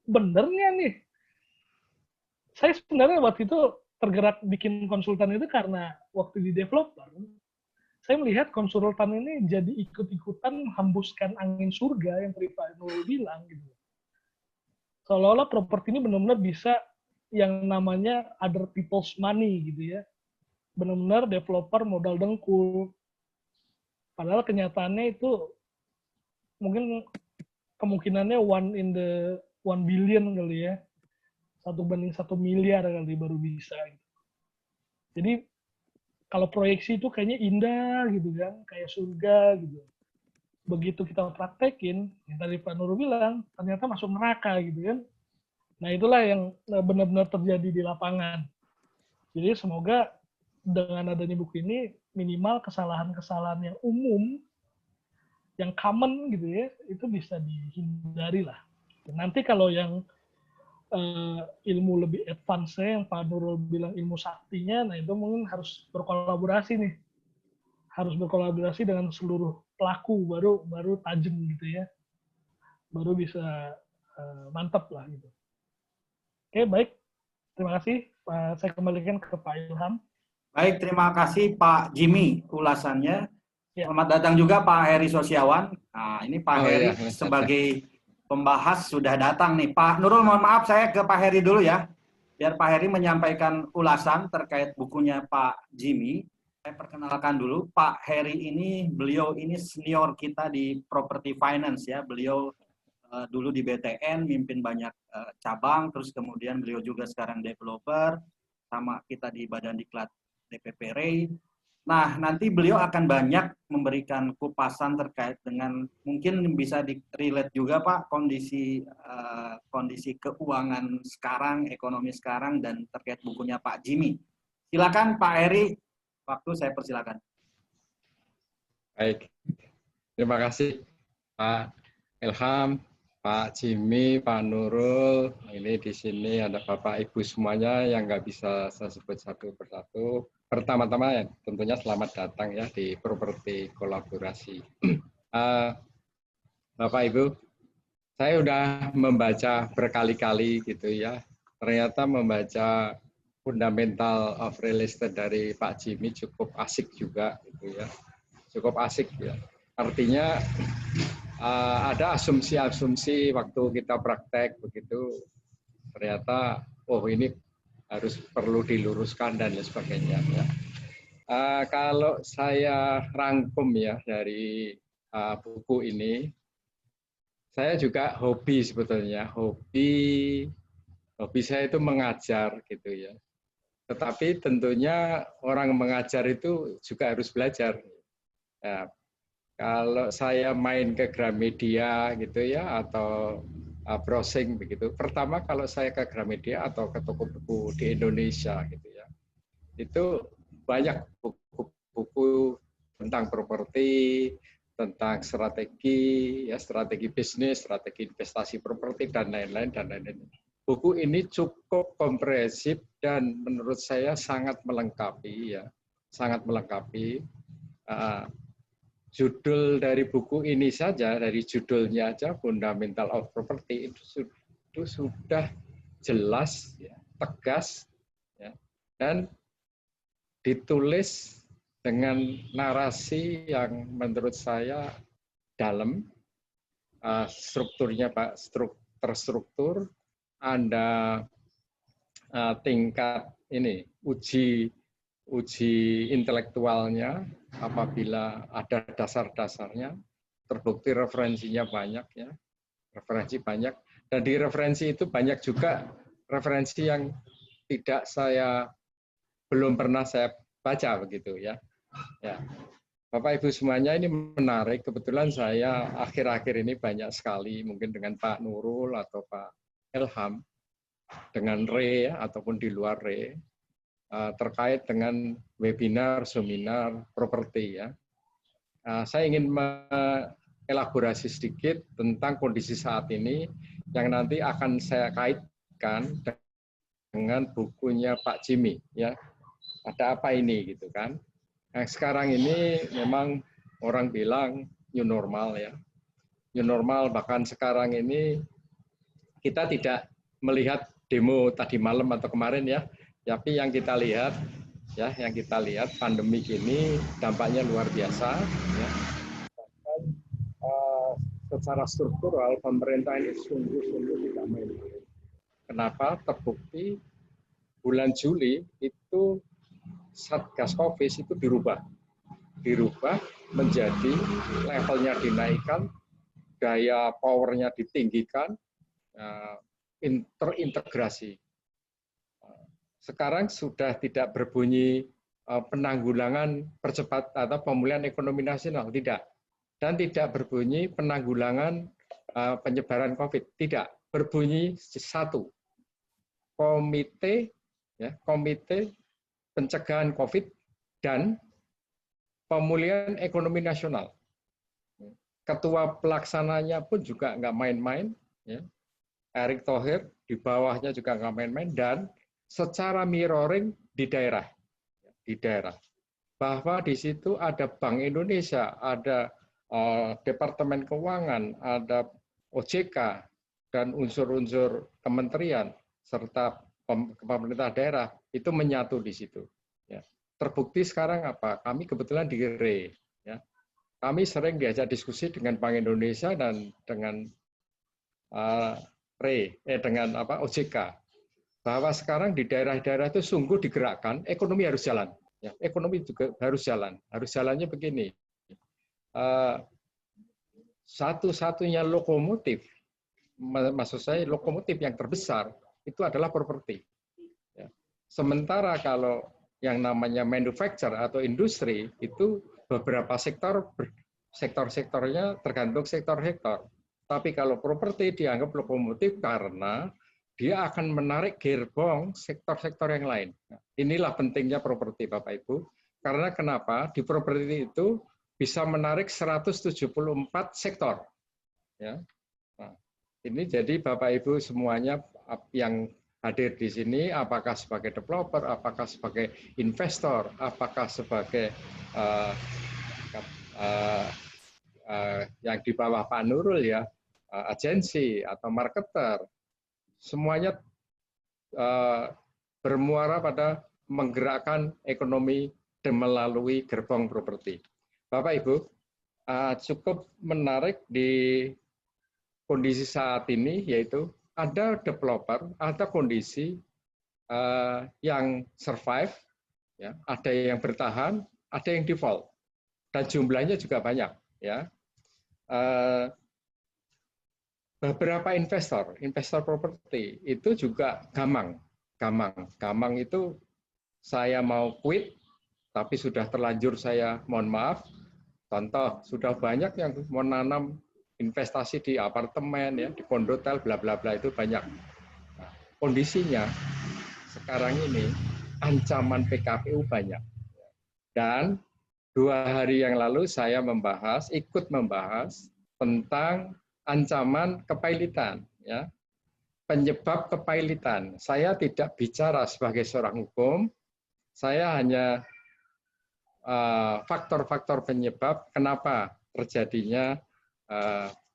benernya nih saya sebenarnya waktu itu tergerak bikin konsultan itu karena waktu di developer, saya melihat konsultan ini jadi ikut-ikutan hembuskan angin surga yang tadi Pak Nurul bilang gitu. Seolah-olah properti ini benar-benar bisa yang namanya other people's money gitu ya. Benar-benar developer modal dengkul. Padahal kenyataannya itu mungkin kemungkinannya 1 billion kali ya. 1 banding 1 miliar kali baru bisa. Jadi kalau proyeksi itu kayaknya indah gitu kan, kayak surga gitu. Begitu kita praktekin, yang tadi Pak Nurul bilang, ternyata masuk neraka gitu kan. Nah itulah yang benar-benar terjadi di lapangan. Jadi semoga dengan adanya buku ini, minimal kesalahan-kesalahan yang umum, yang common gitu ya, itu bisa dihindari lah. Nanti kalau yang ilmu lebih advance yang Pak Nurul bilang ilmu saktinya, nah itu mungkin harus berkolaborasi nih. Harus berkolaborasi dengan seluruh pelaku, baru tajam gitu ya. Baru bisa mantap lah gitu. Oke, baik. Terima kasih. Saya kembalikan ke Pak Ilham. Baik, terima kasih Pak Jimmy ulasannya. Ya. Selamat datang juga Pak Heri Sosiawan. Nah, ini Pak Heri iya. sebagai pembahas sudah datang nih. Pak Nurul, mohon maaf saya ke Pak Heri dulu ya. Biar Pak Heri menyampaikan ulasan terkait bukunya Pak Jimmy. Saya perkenalkan dulu, Pak Heri ini, beliau ini senior kita di property finance ya. Beliau dulu di BTN, mimpin banyak cabang, terus kemudian beliau juga sekarang developer, sama kita di Badan Diklat DPP REI. Nah, nanti beliau akan banyak memberikan kupasan terkait dengan, mungkin bisa di-relate juga Pak, kondisi keuangan sekarang, ekonomi sekarang, dan terkait bukunya Pak Jimmy. Silakan Pak Heri, waktu saya persilakan. Baik, terima kasih Pak Ilham, Pak Jimmy, Pak Nurul. Ini di sini ada Bapak Ibu semuanya yang nggak bisa saya sebut satu persatu. Pertama-tama ya, tentunya selamat datang ya di Properti Kolaborasi. Bapak Ibu, saya sudah membaca berkali-kali gitu ya. Ternyata membaca Fundamental of Real Estate dari Pak Jimmy cukup asik juga gitu ya. Cukup asik ya. Artinya ada asumsi-asumsi waktu kita praktek begitu, ternyata oh ini harus perlu diluruskan dan lain sebagainya. Ya. Kalau saya rangkum ya dari buku ini, saya juga hobi sebetulnya, hobi saya itu mengajar gitu ya. Tetapi tentunya orang mengajar itu juga harus belajar. Ya, kalau saya main ke Gramedia gitu ya, atau browsing begitu. Pertama kalau saya ke Gramedia atau ke toko buku di Indonesia gitu ya, itu banyak buku-buku tentang properti, tentang strategi, ya strategi bisnis, strategi investasi properti dan lain-lain dan lain-lain. Buku ini cukup komprehensif dan menurut saya sangat melengkapi ya, sangat melengkapi. Judul dari buku ini saja, dari judulnya aja, Fundamental of Property, itu sudah jelas, ya, tegas, ya, dan ditulis dengan narasi yang menurut saya dalam, strukturnya Pak, terstruktur, ada tingkat ini, uji intelektualnya, apabila ada dasar-dasarnya, terbukti referensinya banyak ya, referensi banyak, dan di referensi itu banyak juga referensi yang belum pernah saya baca begitu ya. Ya, Bapak Ibu semuanya ini menarik. Kebetulan saya akhir-akhir ini banyak sekali mungkin dengan Pak Nurul atau Pak Ilham, dengan REI ya, ataupun di luar REI, terkait dengan webinar, seminar, properti ya. Saya ingin mengelaborasi sedikit tentang kondisi saat ini yang nanti akan saya kaitkan dengan bukunya Pak Jimmy ya. Ada apa ini gitu kan? Nah, sekarang ini memang orang bilang new normal ya. New normal, bahkan sekarang ini kita tidak melihat demo tadi malam atau kemarin ya. Tapi yang kita lihat pandemi ini dampaknya luar biasa. Ya. Secara struktural pemerintah ini sungguh-sungguh tidak main-main. Kenapa? Terbukti bulan Juli itu Satgas COVID itu dirubah menjadi levelnya dinaikkan, daya powernya ditinggikan, terintegrasi. Sekarang sudah tidak berbunyi penanggulangan percepat atau pemulihan ekonomi nasional, tidak. Dan tidak berbunyi penanggulangan penyebaran COVID, tidak. Berbunyi satu, komite pencegahan COVID dan pemulihan ekonomi nasional. Ketua pelaksananya pun juga nggak main-main, ya. Erick Thohir di bawahnya juga nggak main-main, dan secara mirroring di daerah, bahwa di situ ada Bank Indonesia, ada Departemen Keuangan, ada OJK, dan unsur-unsur kementerian serta pemerintah daerah itu menyatu di situ. Ya. Terbukti sekarang apa? Kami kebetulan di RE. Ya. Kami sering diajak diskusi dengan Bank Indonesia dan dengan dengan OJK, bahwa sekarang di daerah-daerah itu sungguh digerakkan, ekonomi harus jalan. Ya, ekonomi juga harus jalan. Harus jalannya begini. Satu-satunya lokomotif, maksud saya lokomotif yang terbesar itu adalah properti. Ya. Sementara kalau yang namanya manufacture atau industri itu beberapa sektornya tergantung sektor-sektor. Tapi kalau properti dianggap lokomotif karena dia akan menarik gerbong sektor-sektor yang lain. Nah, inilah pentingnya properti, Bapak Ibu. Karena kenapa? Di properti itu bisa menarik 174 sektor. Ya. Nah, ini jadi Bapak Ibu semuanya yang hadir di sini, apakah sebagai developer, apakah sebagai investor, apakah sebagai yang di bawah Pak Nurul ya, agensi atau marketer, semuanya bermuara pada menggerakkan ekonomi dan melalui gerbong properti. Bapak Ibu, cukup menarik di kondisi saat ini, yaitu ada developer, ada kondisi yang survive, ya, ada yang bertahan, ada yang default, dan jumlahnya juga banyak. Ya. Beberapa investor properti itu juga gamang itu saya mau quit, tapi sudah terlanjur saya mohon maaf. Contoh, sudah banyak yang mau nanam investasi di apartemen, ya, di kondotel, bla bla bla, itu banyak. Nah, kondisinya sekarang ini ancaman PKPU banyak. Dan 2 hari yang lalu saya ikut membahas tentang ancaman kepailitan, ya. Penyebab kepailitan. Saya tidak bicara sebagai seorang hukum, saya hanya faktor-faktor penyebab kenapa terjadinya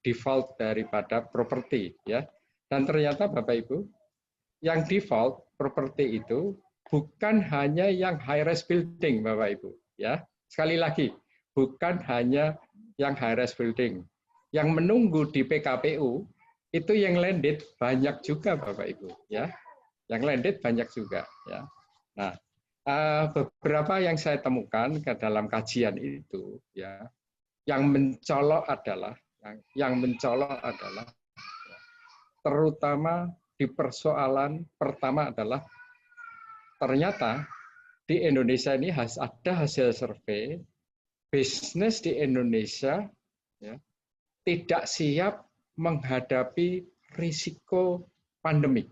default daripada properti, ya. Dan ternyata Bapak Ibu, yang default properti itu bukan hanya yang high rise building, Bapak Ibu, ya. Sekali lagi, bukan hanya yang high rise building. Yang menunggu di PKPU itu yang landed banyak juga, Bapak Ibu, ya. Yang landed banyak juga, ya. Nah, beberapa yang saya temukan ke dalam kajian itu, ya, yang mencolok adalah terutama di persoalan pertama adalah ternyata di Indonesia ini ada hasil survei bisnis di Indonesia, ya, tidak siap menghadapi risiko pandemi.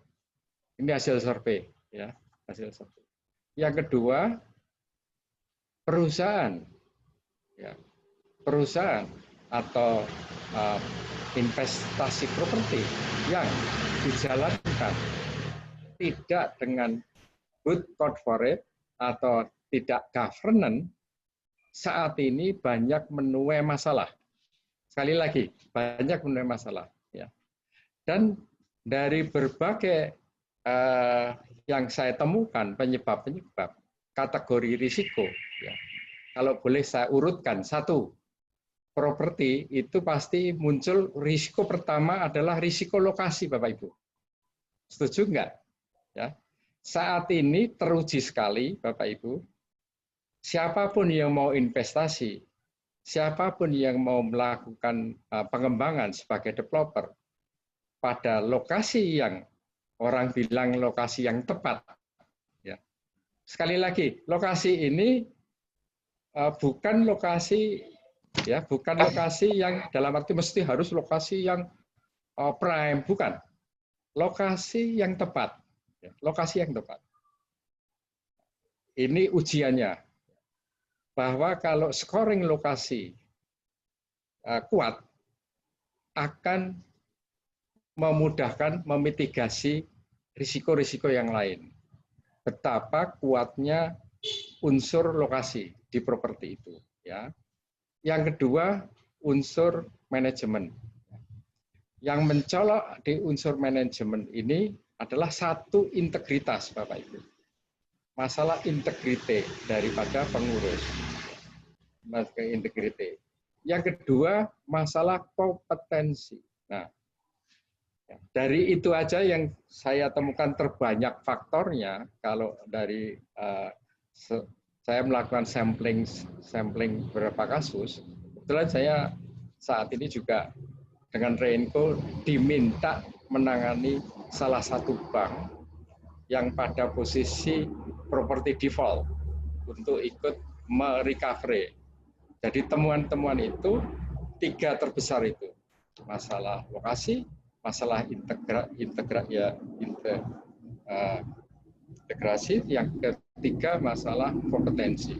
Ini hasil survei, ya, hasil survei. Yang kedua, perusahaan, ya, perusahaan atau investasi properti yang dijalankan tidak dengan good corporate atau tidak governance saat ini banyak menuai masalah. Sekali lagi, banyak menuai masalah. Ya. Dan dari berbagai yang saya temukan penyebab-penyebab kategori risiko, ya. Kalau boleh saya urutkan, satu, properti itu pasti muncul risiko pertama adalah risiko lokasi, Bapak Ibu. Setuju enggak? Ya. Saat ini teruji sekali, Bapak Ibu, siapapun yang mau investasi, siapapun yang mau melakukan pengembangan sebagai developer pada lokasi yang orang bilang lokasi yang tepat. Ya. Sekali lagi, lokasi ini bukan lokasi yang dalam arti mesti harus lokasi yang prime, bukan. Lokasi yang tepat. Ya, lokasi yang tepat. Ini ujiannya. Bahwa kalau scoring lokasi kuat, akan memudahkan memitigasi risiko-risiko yang lain. Betapa kuatnya unsur lokasi di properti itu. Ya. Yang kedua, unsur manajemen. Yang mencolok di unsur manajemen ini adalah satu, integritas, Bapak Ibu. Masalah integritas daripada pengurus. Integritas. Yang kedua, masalah kompetensi. Nah, dari itu aja yang saya temukan terbanyak faktornya. Kalau dari saya melakukan sampling beberapa kasus, kebetulan saya saat ini juga dengan Renko diminta menangani salah satu bank yang pada posisi property default untuk ikut merecovery. Jadi temuan-temuan itu 3 terbesar itu, masalah lokasi, masalah integrasi, yang ketiga masalah kompetensi.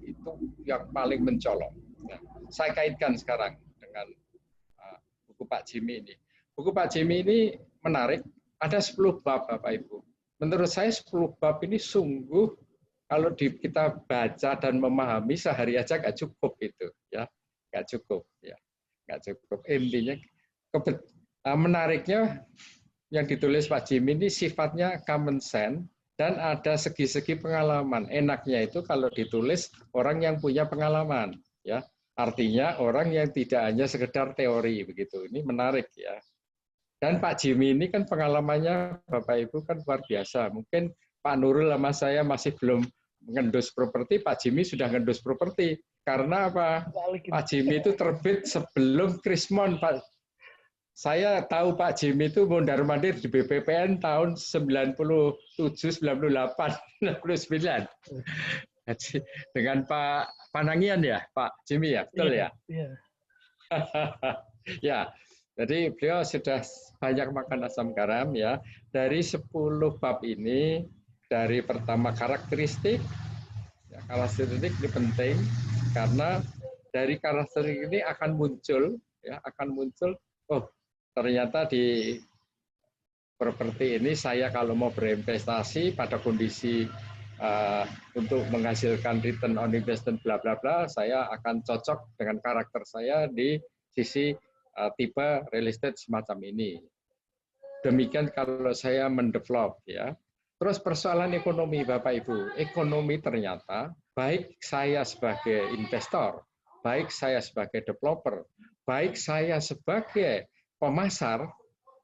Itu yang paling mencolok. Nah, saya kaitkan sekarang dengan buku Pak Jimmy ini. Buku Pak Jimmy ini menarik, ada 10 bab, Bapak Ibu. Menurut saya 10 bab ini sungguh kalau kita baca dan memahami sehari aja nggak cukup itu, ya, nggak cukup, ya, nggak cukup. Intinya menariknya yang ditulis Pak Jimmy ini sifatnya common sense dan ada segi-segi pengalaman. Enaknya itu kalau ditulis orang yang punya pengalaman, ya, artinya orang yang tidak hanya sekedar teori begitu. Ini menarik, ya. Dan Pak Jimmy ini kan pengalamannya Bapak Ibu kan luar biasa. Mungkin Pak Nurul sama saya masih belum mengendus properti, Pak Jimmy sudah mengendus properti. Karena apa? Pak Jimmy itu terbit sebelum Krismon, Pak. Saya tahu Pak Jimmy itu mondar-mandir di BPPN tahun 97, 98, 99. Dengan Pak Panangian ya, Pak Jimmy ya, betul ya? Iya. Ya, jadi beliau sudah banyak makan asam garam ya. Dari 10 bab ini, dari pertama karakteristik, ya, karakteristik ini penting karena dari karakteristik ini akan muncul, oh ternyata di properti ini saya kalau mau berinvestasi pada kondisi untuk menghasilkan return on investment bla bla bla, saya akan cocok dengan karakter saya di sisi tipe real estate semacam ini. Demikian kalau saya mendevelop, ya. Terus persoalan ekonomi, Bapak Ibu, ekonomi ternyata baik saya sebagai investor, baik saya sebagai developer, baik saya sebagai pemasar,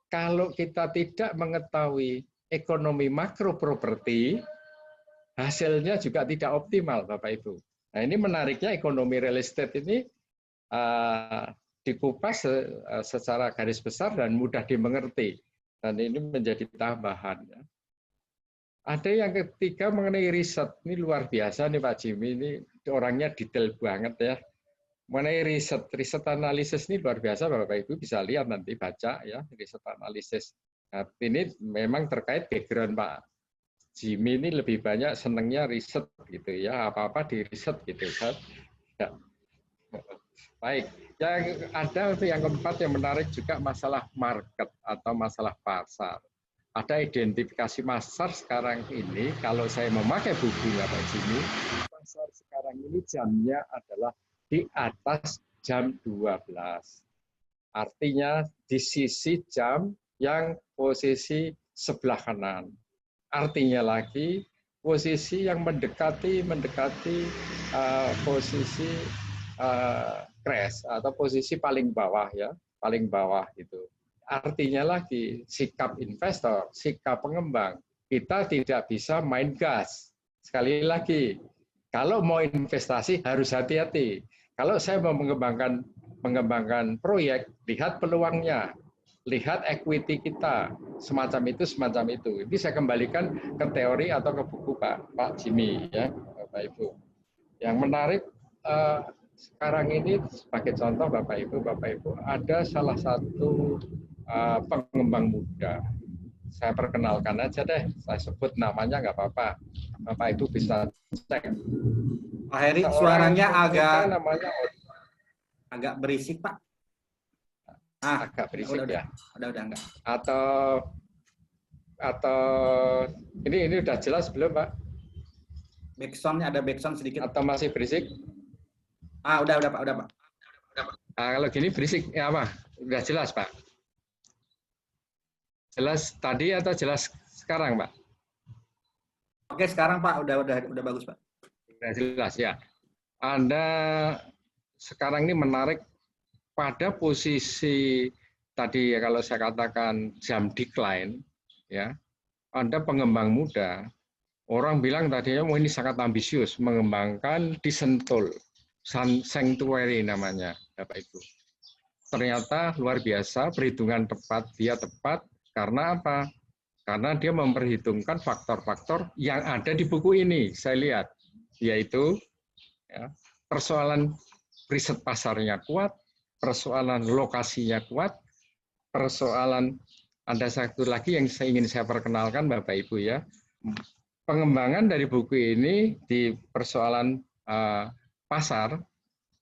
kalau kita tidak mengetahui ekonomi makro properti, hasilnya juga tidak optimal, Bapak Ibu. Nah, ini menariknya ekonomi real estate ini dikupas secara garis besar dan mudah dimengerti. Dan ini menjadi tambahan. Ada yang ketiga mengenai riset. Ini luar biasa nih Pak Jimmy, ini orangnya detail banget ya. Mengenai riset analisis ini luar biasa, Bapak Ibu bisa lihat nanti baca ya, riset analisis. Nah, ini memang terkait background Pak Jimmy ini lebih banyak senangnya riset gitu ya, apa-apa di riset gitu kan. Ya. Baik, yang ada yang keempat yang menarik juga masalah market atau masalah pasar. Ada identifikasi pasar sekarang ini, kalau saya memakai bukunya Pak Jimmy, pasar sekarang ini jamnya adalah di atas jam 12. Artinya di sisi jam yang posisi sebelah kanan. Artinya lagi posisi yang mendekati posisi crash atau posisi paling bawah ya, paling bawah gitu. Artinya lagi sikap investor, sikap pengembang, kita tidak bisa main gas. Sekali lagi, kalau mau investasi harus hati-hati. Kalau saya mau mengembangkan proyek, lihat peluangnya, lihat equity kita, semacam itu. Ini saya kembalikan ke teori atau ke buku Pak Jimmy ya, Bapak Ibu. Yang menarik sekarang ini sebagai contoh Bapak Ibu ada salah satu pengembang muda. Saya perkenalkan aja deh, saya sebut namanya nggak apa-apa. Bapak Ibu bisa cek. Pak Heri, suaranya agak berisik, Pak. Agak berisik udah, ya. Udah enggak. Atau ini udah jelas belum, Pak? Backsound-nya ada backsound sedikit. Atau masih berisik? Udah Pak. Kalau gini berisik ya apa? Udah jelas, Pak. Jelas tadi atau jelas sekarang, Pak? Oke, sekarang Pak udah bagus, Pak. Udah jelas ya. Anda sekarang ini menarik pada posisi tadi ya, kalau saya katakan jam decline ya. Anda pengembang muda, orang bilang tadinya ini sangat ambisius mengembangkan di Sentul, Sanctuary namanya, Bapak Ibu. Ternyata luar biasa, perhitungan dia tepat karena apa? Karena dia memperhitungkan faktor-faktor yang ada di buku ini, saya lihat, yaitu ya, persoalan riset pasarnya kuat, persoalan lokasinya kuat, persoalan ada satu lagi yang ingin saya perkenalkan Bapak Ibu ya, pengembangan dari buku ini di persoalan pasar,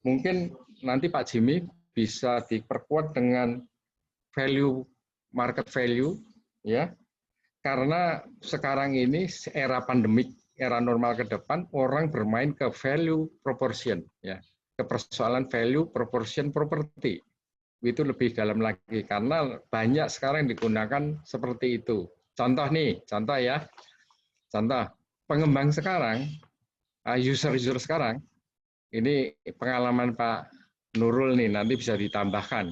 mungkin nanti Pak Jimmy bisa diperkuat dengan market value ya, karena sekarang ini era pandemik, era normal ke depan orang bermain ke value proportion ya, ke persoalan value proportion property itu lebih dalam lagi karena banyak sekarang digunakan seperti itu. Contoh ya, contoh pengembang sekarang, user sekarang, ini pengalaman Pak Nurul nih nanti bisa ditambahkan.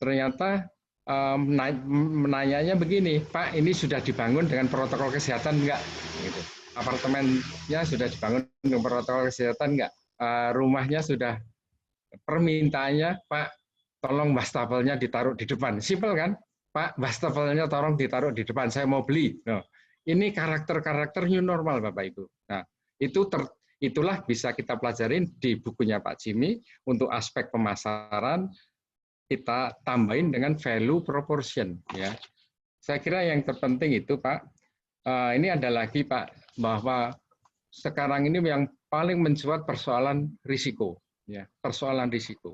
Ternyata menanyanya begini, Pak, ini sudah dibangun dengan protokol kesehatan enggak? Gitu. Apartemennya sudah dibangun dengan protokol kesehatan enggak? Rumahnya sudah, permintaannya, Pak, tolong wastafelnya ditaruh di depan. Simpel kan? Pak, wastafelnya tolong ditaruh di depan, saya mau beli. Nah, ini karakter-karakter new normal, Bapak Ibu. Nah, itulah bisa kita pelajarin di bukunya Pak Jimmy untuk aspek pemasaran, kita tambahin dengan value proportion ya. Saya kira yang terpenting itu Pak. Ini ada lagi Pak, bahwa sekarang ini yang paling mencuat persoalan risiko ya, persoalan risiko.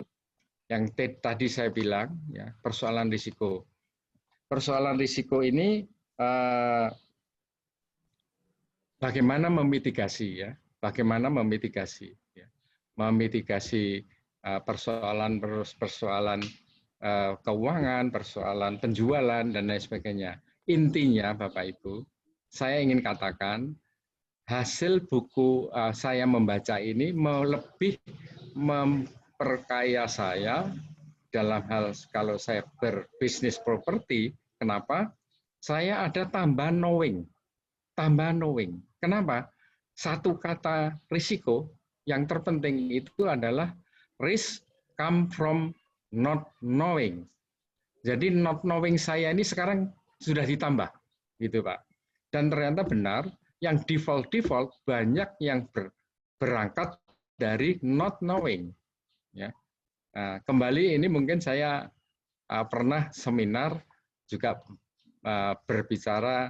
Yang tadi saya bilang ya, persoalan risiko. Persoalan risiko ini bagaimana memitigasi ya, bagaimana memitigasi ya. Memitigasi persoalan keuangan, persoalan penjualan, dan lain sebagainya. Intinya, Bapak Ibu, saya ingin katakan, hasil buku saya membaca ini lebih memperkaya saya dalam hal kalau saya berbisnis properti. Kenapa? Saya ada tambahan knowing. Tambahan knowing. Kenapa? Satu kata risiko yang terpenting itu adalah risk come from not knowing. Jadi not knowing saya ini sekarang sudah ditambah, gitu Pak. Dan ternyata benar, yang default banyak yang berangkat dari not knowing. Ya. Nah, kembali ini mungkin saya pernah seminar juga berbicara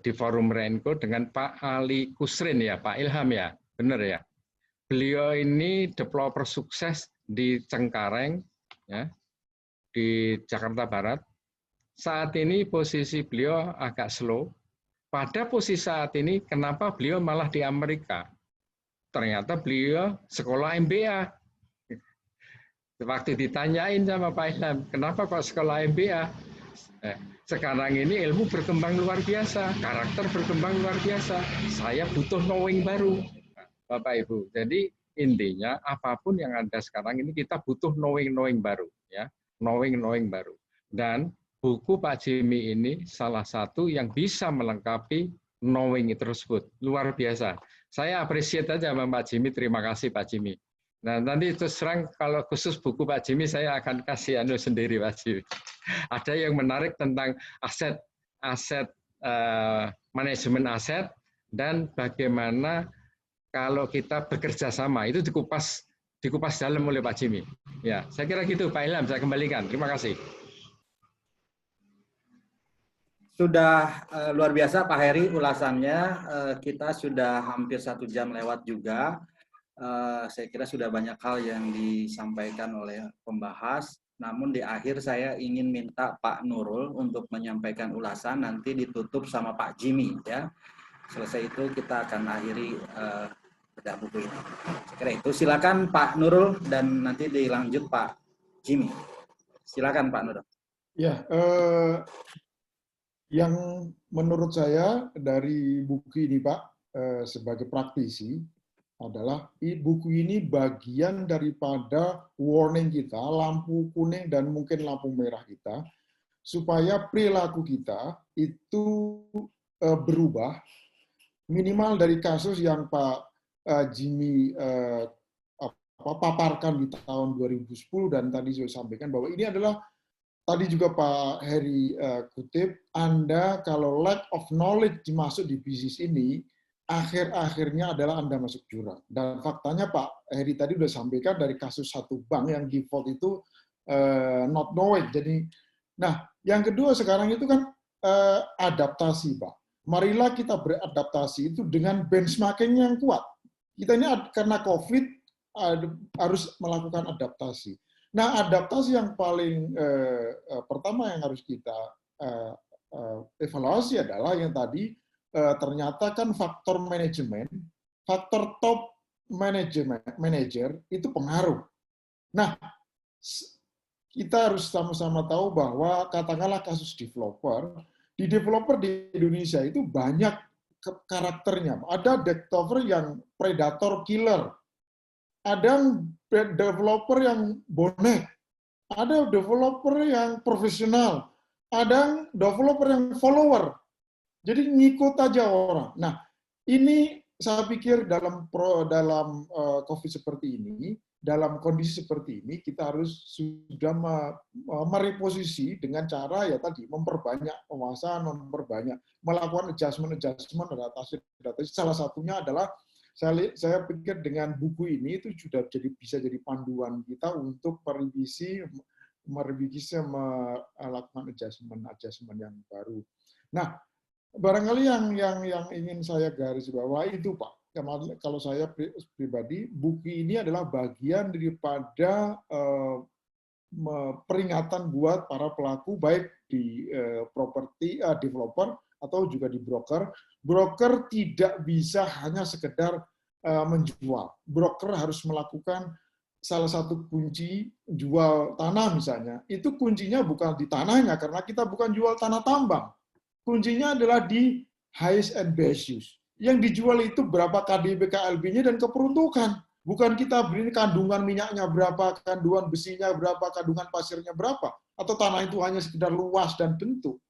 di forum Renko dengan Pak Ali Kusrin ya, Pak Ilham ya, benar ya. Beliau ini developer sukses di Cengkareng, ya, di Jakarta Barat. Saat ini posisi beliau agak slow. Pada posisi saat ini, kenapa beliau malah di Amerika? Ternyata beliau sekolah MBA. Waktu ditanyain sama Pak Ilham, kenapa kok sekolah MBA? Sekarang ini ilmu berkembang luar biasa, karakter berkembang luar biasa. Saya butuh knowing baru, Bapak Ibu. Jadi intinya apapun yang ada sekarang ini kita butuh knowing baru, ya, knowing baru. Dan buku Pak Jimmy ini salah satu yang bisa melengkapi knowing tersebut, luar biasa. Saya appreciate aja sama Pak Jimmy. Terima kasih Pak Jimmy. Nah, nanti terus terang kalau khusus buku Pak Jimmy saya akan kasih sendiri Pak Jimmy. Ada yang menarik tentang aset manajemen aset dan bagaimana kalau kita bekerja sama itu dikupas dalam oleh Pak Jimmy. Ya, saya kira gitu Pak Ilham, saya kembalikan. Terima kasih. Sudah luar biasa Pak Heri ulasannya. Kita sudah hampir 1 jam lewat juga. Saya kira sudah banyak hal yang disampaikan oleh pembahas. Namun di akhir saya ingin minta Pak Nurul untuk menyampaikan ulasan, nanti ditutup sama Pak Jimmy ya. Selesai itu kita akan akhiri bedah buku ini. Saya kira itu. Silakan Pak Nurul dan nanti dilanjut Pak Jimmy. Silakan Pak Nurul. Ya, yang menurut saya dari buku ini Pak, sebagai praktisi, adalah buku ini bagian daripada warning kita, lampu kuning dan mungkin lampu merah kita, supaya perilaku kita itu berubah, minimal dari kasus yang Pak Jimmy paparkan di tahun 2010 dan tadi saya sampaikan bahwa ini adalah, tadi juga Pak Heri kutip, Anda kalau lack of knowledge dimasuk di bisnis ini, akhir-akhirnya adalah Anda masuk jurang. Dan faktanya Pak Heri tadi sudah sampaikan dari kasus satu bank yang default itu not knowing. Jadi, nah yang kedua sekarang itu kan adaptasi Pak. Marilah kita beradaptasi itu dengan benchmarking yang kuat. Kita ini karena COVID harus melakukan adaptasi. Nah, adaptasi yang paling pertama yang harus kita evaluasi adalah yang tadi, ternyata kan faktor manajemen, faktor top manager itu pengaruh. Nah, kita harus sama-sama tahu bahwa katakanlah kasus developer, di developer di Indonesia itu banyak karakternya. Ada developer yang predator killer, ada developer yang bonek, ada developer yang profesional, ada developer yang follower. Jadi ngikut aja orang. Nah, ini saya pikir dalam COVID seperti ini, dalam kondisi seperti ini, kita harus sudah mereposisi dengan cara ya tadi memperbanyak penguasaan, melakukan adjustment adaptasi. Salah satunya adalah saya pikir dengan buku ini itu sudah bisa jadi panduan kita untuk merevisi melakukan adjustment yang baru. Nah, barangkali yang ingin saya garis bawahi itu Pak, kalau saya pribadi, buku ini adalah bagian daripada peringatan buat para pelaku baik di properti developer atau juga di broker. Broker tidak bisa hanya sekedar menjual. Broker harus melakukan salah satu kunci jual tanah misalnya. Itu kuncinya bukan di tanahnya karena kita bukan jual tanah tambang. Kuncinya adalah di highest and best use. Yang dijual itu berapa KDB KLB-nya dan keperuntukan. Bukan kita beri kandungan minyaknya berapa, kandungan besinya berapa, kandungan pasirnya berapa. Atau tanah itu hanya sekedar luas dan bentuk.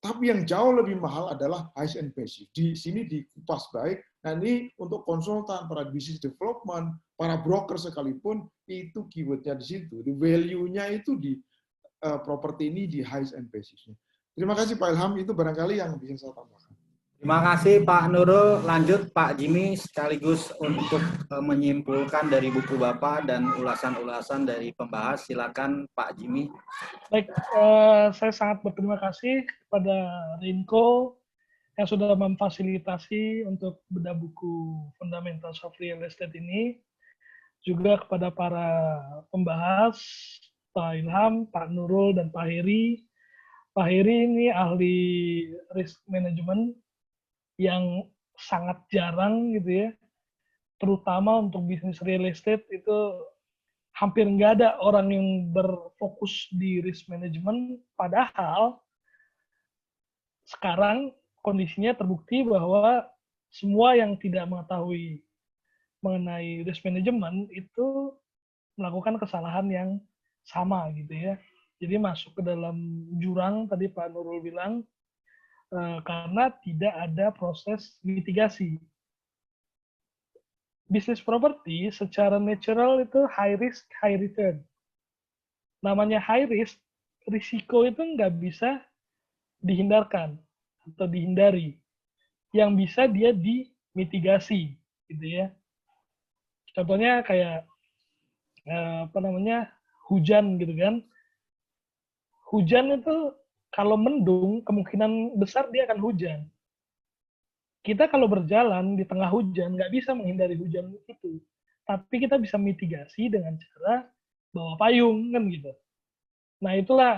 Tapi yang jauh lebih mahal adalah highest and best use. Di sini dikupas baik. Nah ini untuk konsultan, para business development, para broker sekalipun, itu keywordnya di situ. Di value-nya itu di properti ini di highest and best use-nya. Terima kasih Pak Ilham, itu barangkali yang bisa saya tambahkan. Terima kasih Pak Nurul. Lanjut Pak Jimmy sekaligus untuk menyimpulkan dari buku Bapak dan ulasan-ulasan dari pembahas. Silakan Pak Jimmy. Baik, saya sangat berterima kasih kepada Rinko yang sudah memfasilitasi untuk bedah buku Fundamentals of Real Estate ini. Juga kepada para pembahas, Pak Ilham, Pak Nurul, dan Pak Heri. Pak Heri ini ahli risk management yang sangat jarang gitu ya, terutama untuk bisnis real estate itu hampir nggak ada orang yang berfokus di risk management, padahal sekarang kondisinya terbukti bahwa semua yang tidak mengetahui mengenai risk management itu melakukan kesalahan yang sama gitu ya. Jadi masuk ke dalam jurang tadi Pak Nurul bilang karena tidak ada proses mitigasi. Bisnis properti secara natural itu high risk, high return. Namanya high risk, risiko itu nggak bisa dihindarkan atau dihindari. Yang bisa dia dimitigasi, gitu ya. Contohnya kayak hujan gitu kan. Hujan itu kalau mendung kemungkinan besar dia akan hujan. Kita kalau berjalan di tengah hujan nggak bisa menghindari hujan itu, tapi kita bisa mitigasi dengan cara bawa payung kan gitu. Nah itulah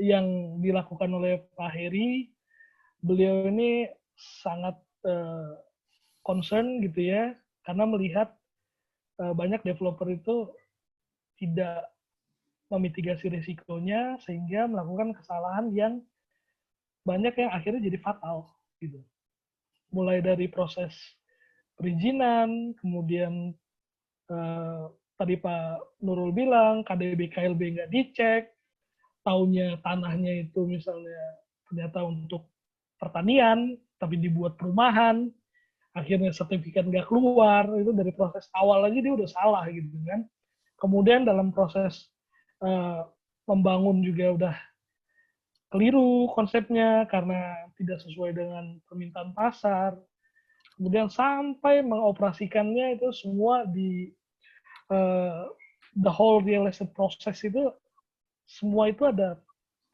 yang dilakukan oleh Pak Heri. Beliau ini sangat concern gitu ya, karena melihat banyak developer itu tidak memitigasi risikonya sehingga melakukan kesalahan yang banyak yang akhirnya jadi fatal gitu. Mulai dari proses perizinan, kemudian tadi Pak Nurul bilang KDB KLB nggak dicek, taunya tanahnya itu misalnya ternyata untuk pertanian, tapi dibuat perumahan, akhirnya sertifikat nggak keluar, itu dari proses awal aja dia udah salah gitu kan. Kemudian dalam proses membangun juga udah keliru konsepnya karena tidak sesuai dengan permintaan pasar. Kemudian sampai mengoperasikannya itu semua di the whole real estate process itu semua itu ada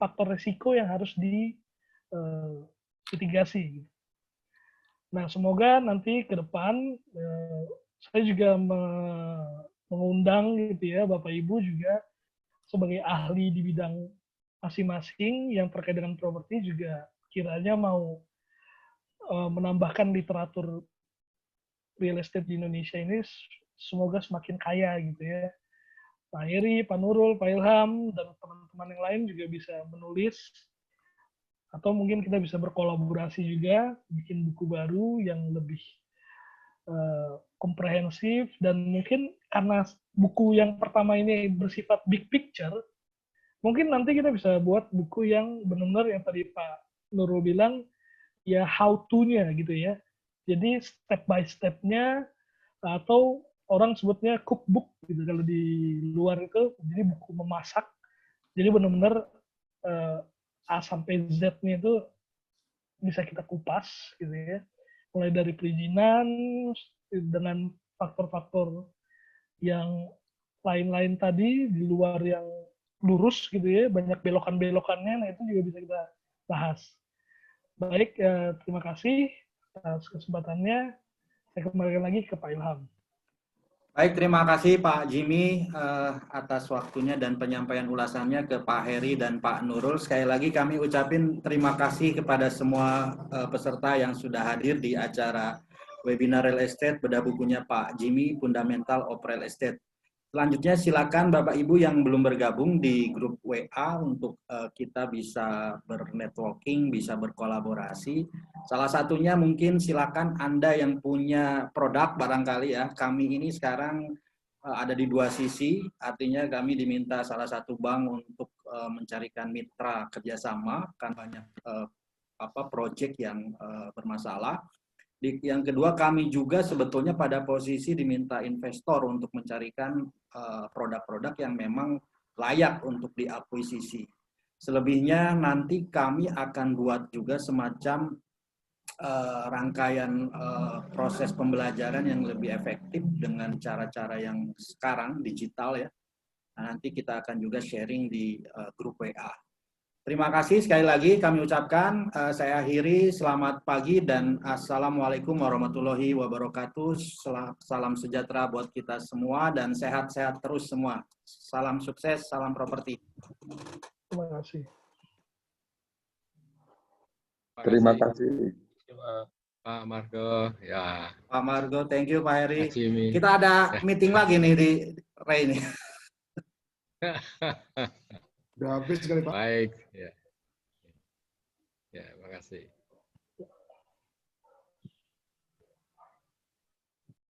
faktor risiko yang harus mitigasi. Nah, semoga nanti ke depan saya juga mengundang gitu ya Bapak Ibu juga sebagai ahli di bidang masing-masing yang terkait dengan properti juga kiranya mau menambahkan literatur real estate di Indonesia ini semoga semakin kaya gitu ya. Pak Heri, Pak Nurul, Pak Ilham, dan teman-teman yang lain juga bisa menulis atau mungkin kita bisa berkolaborasi juga bikin buku baru yang lebih komprehensif, dan mungkin karena buku yang pertama ini bersifat big picture, mungkin nanti kita bisa buat buku yang benar-benar yang tadi Pak Nurul bilang ya how to-nya gitu ya. Jadi step by step-nya atau orang sebutnya cookbook gitu kalau di luar itu, jadi buku memasak. Jadi benar-benar A sampai Z-nya itu bisa kita kupas gitu ya. Mulai dari perizinan dengan faktor-faktor yang lain-lain tadi di luar yang lurus gitu ya, banyak belokan-belokannya, nah itu juga bisa kita bahas. Baik, terima kasih atas kesempatannya. Saya kembalikan lagi ke Pak Ilham. Baik, terima kasih Pak Jimmy atas waktunya dan penyampaian ulasannya ke Pak Heri dan Pak Nurul. Sekali lagi kami ucapin terima kasih kepada semua peserta yang sudah hadir di acara webinar Real Estate bedah bukunya Pak Jimmy, Fundamental of Real Estate. Selanjutnya silakan Bapak Ibu yang belum bergabung di grup WA untuk kita bisa bernetworking, bisa berkolaborasi. Salah satunya mungkin silakan Anda yang punya produk barangkali ya. Kami ini sekarang ada di dua sisi, artinya kami diminta salah satu bank untuk mencarikan mitra kerjasama, kan banyak proyek yang bermasalah. Yang kedua, kami juga sebetulnya pada posisi diminta investor untuk mencarikan produk-produk yang memang layak untuk diakuisisi. Selebihnya nanti kami akan buat juga semacam rangkaian proses pembelajaran yang lebih efektif dengan cara-cara yang sekarang digital ya. Nah, nanti kita akan juga sharing di grup WA. Terima kasih sekali lagi kami ucapkan, saya akhiri, selamat pagi dan Assalamualaikum warahmatullahi wabarakatuh. Salam sejahtera buat kita semua dan sehat-sehat terus semua. Salam sukses, salam properti. Terima kasih. Terima kasih. Pak Margo, ya. Pak Margo, thank you Pak Heri. Jimmy. Kita ada meeting lagi nih di Ray ini. Udah habis kali Pak. Baik, ya. Ya, makasih.